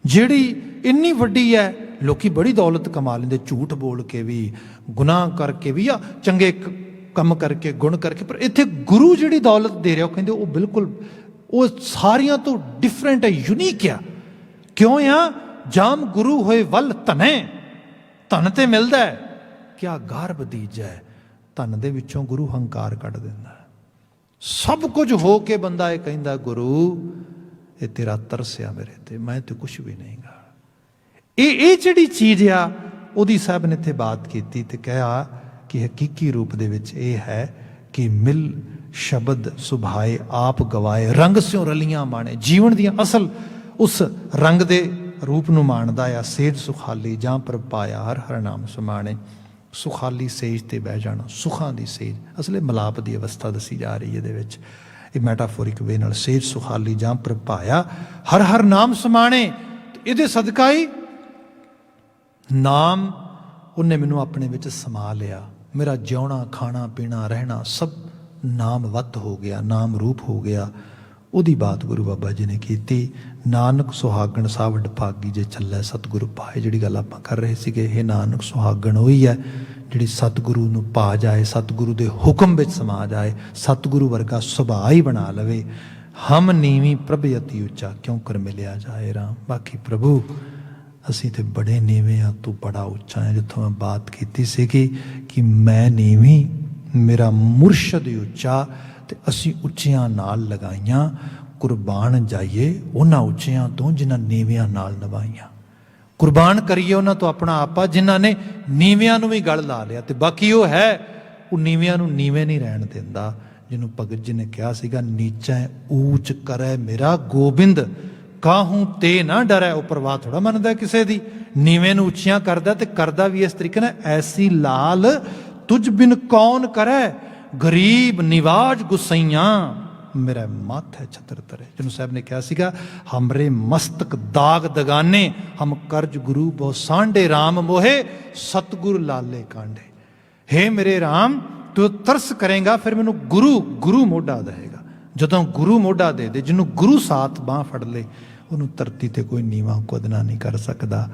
ਜਿਹੜੀ ਇੰਨੀ ਵੱਡੀ ਹੈ? ਲੋਕੀ ਬੜੀ ਦੌਲਤ ਕਮਾ ਲੈਂਦੇ, ਝੂਠ ਬੋਲ ਕੇ ਵੀ, ਗੁਨਾਹ ਕਰਕੇ ਵੀ, ਜਾਂ ਚੰਗੇ ਕੰਮ ਕਰਕੇ, ਗੁਣ ਕਰਕੇ, ਪਰ ਇੱਥੇ ਗੁਰੂ ਜਿਹੜੀ ਦੌਲਤ ਦੇ ਰਿਹਾ, ਉਹ ਕਹਿੰਦੇ ਉਹ ਬਿਲਕੁਲ, ਉਹ ਸਾਰੀਆਂ ਤੋਂ ਡਿਫਰੈਂਟ ਹੈ, ਯੂਨੀਕ ਆ। ਕਿਉਂ ਆ? ਜਾਮ ਗੁਰੂ ਹੋਏ ਵੱਲ ਧਨੇ, ਧਨ ਤੇ ਮਿਲਦਾ ਹੈ, ਕਿਆ ਗਰਭ ਦੀਜੈ, ਧਨ ਦੇ ਵਿੱਚੋਂ ਗੁਰੂ ਹੰਕਾਰ ਕੱਢ ਦਿੰਦਾ। ਸਭ ਕੁਝ ਹੋ ਕੇ ਬੰਦਾ ਇਹ ਕਹਿੰਦਾ, ਗੁਰੂ ਇਹ ਤੇਰਾ ਤਰਸ ਆ ਮੇਰੇ ਤੇ, ਮੈਂ ਤੇ ਕੁਛ ਵੀ ਨਹੀਂ ਗਾ। ਇਹ ਜਿਹੜੀ ਚੀਜ਼ ਆ, ਉਹਦੀ ਸਾਹਿਬ ਨੇ ਇੱਥੇ ਬਾਤ ਕੀਤੀ ਤੇ ਕਿਹਾ ਕਿ ਹਕੀਕੀ ਰੂਪ ਦੇ ਵਿੱਚ ਇਹ ਹੈ ਕਿ ਮਿਲ ਸ਼ਬਦ ਸੁਭਾਏ ਆਪ ਗਵਾਏ, ਰੰਗ ਸਿਉ ਰਲੀਆਂ ਮਾਣੇ। ਜੀਵਨ ਦੀਆਂ ਅਸਲ ਉਸ ਰੰਗ ਦੇ ਰੂਪ ਨੂੰ ਮਾਣਦਾ ਆ। ਸੇਜ ਸੁਖਾਲੀ ਜਾਂ ਪਰ ਪਾਇਆ, ਹਰ ਹਰ ਨਾਮ ਸਮਾਣੇ। ਸੁਖਾਲੀ ਸੇਜ ਤੇ ਬਹਿ ਜਾਣਾ, ਸੁਖਾਂ ਦੀ ਸੇਜ, ਅਸਲੇ ਮਲਾਪ ਦੀ ਅਵਸਥਾ ਦੱਸੀ ਜਾ ਰਹੀ ਹੈ ਇਹਦੇ ਵਿੱਚ। ਇਹ ਮੈਟਾਫੋਰਿਕ ਵੇ ਨਾਲ, ਸੇਜ ਸੁਖਾਲੀ ਜਾਂ ਪਰ ਪਾਇਆ, ਹਰ ਹਰ ਨਾਮ ਸਮਾਣੇ। ਇਹਦੇ ਸਦਕਾ ਹੀ ਨਾਮ ਉਹਨੇ ਮੈਨੂੰ ਆਪਣੇ ਵਿੱਚ ਸਮਾ ਲਿਆ। ਮੇਰਾ ਜਿਉਣਾ, ਖਾਣਾ, ਪੀਣਾ, ਰਹਿਣਾ ਸਭ ਨਾਮ ਵੱਤ ਹੋ ਗਿਆ, ਨਾਮ ਰੂਪ ਹੋ ਗਿਆ। ਉਹਦੀ ਬਾਤ ਗੁਰੂ ਬਾਬਾ ਜੀ ਨੇ ਕੀਤੀ। ਨਾਨਕ ਸੁਹਾਗਣ ਸਾਵਡ ਭਾਗੀ ਜੇ ਚੱਲੇ ਸਤਿਗੁਰੂ ਪਾਏ। ਜਿਹੜੀ ਗੱਲ ਆਪਾਂ ਕਰ ਰਹੇ ਸੀਗੇ, ਇਹ ਨਾਨਕ ਸੁਹਾਗਣ ਉਹੀ ਹੈ ਜਿਹੜੀ ਸਤਿਗੁਰੂ ਨੂੰ ਪਾ ਜਾਏ, ਸਤਿਗੁਰੂ ਦੇ ਹੁਕਮ ਵਿੱਚ ਸਮਾ ਜਾਏ, ਸਤਿਗੁਰੂ ਵਰਗਾ ਸੁਭਾਅ ਹੀ ਬਣਾ ਲਵੇ। ਹਮ ਨੀਵੀਂ ਪ੍ਰਭ ਅਤੀ ਉੱਚਾ, ਕਿਉਂ ਕਰ ਮਿਲਿਆ ਜਾਏ ਰਾਮ। ਬਾਕੀ ਪ੍ਰਭੂ ਅਸੀਂ ਤੇ ਬੜੇ ਨੀਵੇਂ ਆ, ਤੂੰ ਬੜਾ ਉੱਚਾ ਹੈ। ਜਿੱਥੋਂ ਮੈਂ ਬਾਤ ਕੀਤੀ ਸੀਗੀ ਕਿ ਮੈਂ ਨੀਵੀਂ, ਮੇਰਾ ਮੁਰਸ਼ਦ ਉੱਚਾ, ਤੇ ਅਸੀਂ ਉੱਚਿਆਂ ਨਾਲ ਲਗਾਈਆਂ। ਕੁਰਬਾਨ ਜਾਈਏ ਉਹਨਾਂ ਉੱਚਿਆਂ ਤੋਂ ਜਿਨ੍ਹਾਂ ਨੀਵਿਆਂ ਨਾਲ ਨਿਭਾਈਆਂ। ਕੁਰਬਾਨ ਕਰੀਏ ਉਹਨਾਂ ਤੋਂ ਆਪਣਾ ਆਪਾ ਜਿਨ੍ਹਾਂ ਨੇ ਨੀਵਿਆਂ ਨੂੰ ਵੀ ਗਲ ਲਾ ਲਿਆ। ਤੇ ਬਾਕੀ ਉਹ ਹੈ, ਉਹ ਨੀਵਿਆਂ ਨੂੰ ਨੀਵੇਂ ਨਹੀਂ ਰਹਿਣ ਦਿੰਦਾ। ਜਿਹਨੂੰ ਭਗਤ ਜੀ ਨੇ ਕਿਹਾ ਸੀਗਾ, ਨੀਚਾ ਊਚ ਕਰੈ ਮੇਰਾ ਗੋਬਿੰਦ, ਕਾਹੂ ਤੇ ਨਾ ਡਰੈ। ਉਹ ਪਰਵਾਹ ਥੋੜਾ ਮੰਨਦਾ ਕਿਸੇ ਦੀ, ਨੀਵੇਂ ਨੂੰ ਉੱਚੀਆਂ ਕਰਦਾ ਤੇ ਕਰਦਾ ਵੀ ਇਸ ਤਰੀਕੇ ਨਾਲ। ਐਸੀ ਲਾਲ ਤੁਝ ਬਿਨ ਕੌਣ ਕਰੈ, ਗਰੀਬ ਨਿਵਾਜ ਗੁਸਈਆਂ, ਮੇਰਾ ਮੱਥ ਹੈ ਛਤਰ ਤਰੇ। ਜਿਹਨੂੰ ਸਾਹਿਬ ਨੇ ਕਿਹਾ ਸੀਗਾ, ਹਮਰੇ ਮਸਤਕ ਦਾਗ ਦਗਾਨੇ, ਹਮ ਕਰਜ ਗੁਰੂ ਬਹੁ ਸਾਂਢੇ, ਰਾਮ ਮੋਹੇ ਸਤਗੁਰ ਲਾਲੇ ਕਾਂਢੇ। ਹੇ ਮੇਰੇ ਰਾਮ, ਤੂੰ ਤਰਸ ਕਰੇਗਾ ਫਿਰ ਮੈਨੂੰ ਗੁਰੂ ਮੋਢਾ ਦੇਗਾ। ਜਦੋਂ ਗੁਰੂ ਮੋਢਾ ਦੇ ਦੇ, ਜਿਹਨੂੰ ਗੁਰੂ ਸਾਥ ਬਾਂਹ ਫੜ ਲੇ, ਉਹਨੂੰ ਧਰਤੀ ਤੇ ਕੋਈ ਨੀਵਾਂ ਕੁੱਦਣਾ ਨਹੀਂ ਕਰ ਸਕਦਾ।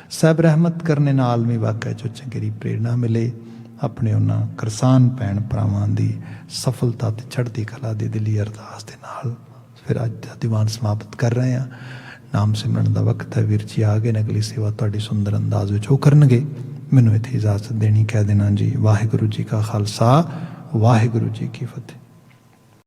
ਸਾਹਿਬ ਰਹਿਮਤ ਕਰਨੇ ਨਾਲ ਵੀ ਵਾਕਿਆ ਚੋਂ ਚੰਗੇਰੀ ਪ੍ਰੇਰਨਾ ਮਿਲੇ। ਆਪਣੇ ਉਹਨਾਂ ਕਰਸਾਨ ਭੈਣ ਭਰਾਵਾਂ ਦੀ ਸਫਲਤਾ ਤੇ ਚੜ੍ਹਦੀ ਕਲਾ ਦੀ ਦਿਲੀ ਅਰਦਾਸ ਦੇ ਨਾਲ ਫਿਰ ਅੱਜ ਦਾ ਦੀਵਾਨ ਸਮਾਪਤ ਕਰ ਰਹੇ ਹਾਂ। ਨਾਮ ਸਿਮਰਨ ਦਾ ਵਕਤ ਹੈ। ਵੀਰ ਜੀ ਆ ਗਏ ਨੇ, ਅਗਲੀ ਸੇਵਾ ਤੁਹਾਡੀ ਸੁੰਦਰ ਅੰਦਾਜ਼ ਵਿੱਚ ਉਹ ਕਰਨਗੇ। ਮੈਨੂੰ ਇੱਥੇ ਇਜਾਜ਼ਤ ਦੇਣੀ, ਕਹਿ ਦੇਣਾ ਜੀ, ਵਾਹਿਗੁਰੂ ਜੀ ਕਾ ਖਾਲਸਾ, ਵਾਹਿਗੁਰੂ ਜੀ ਕੀ ਫਤਿਹ।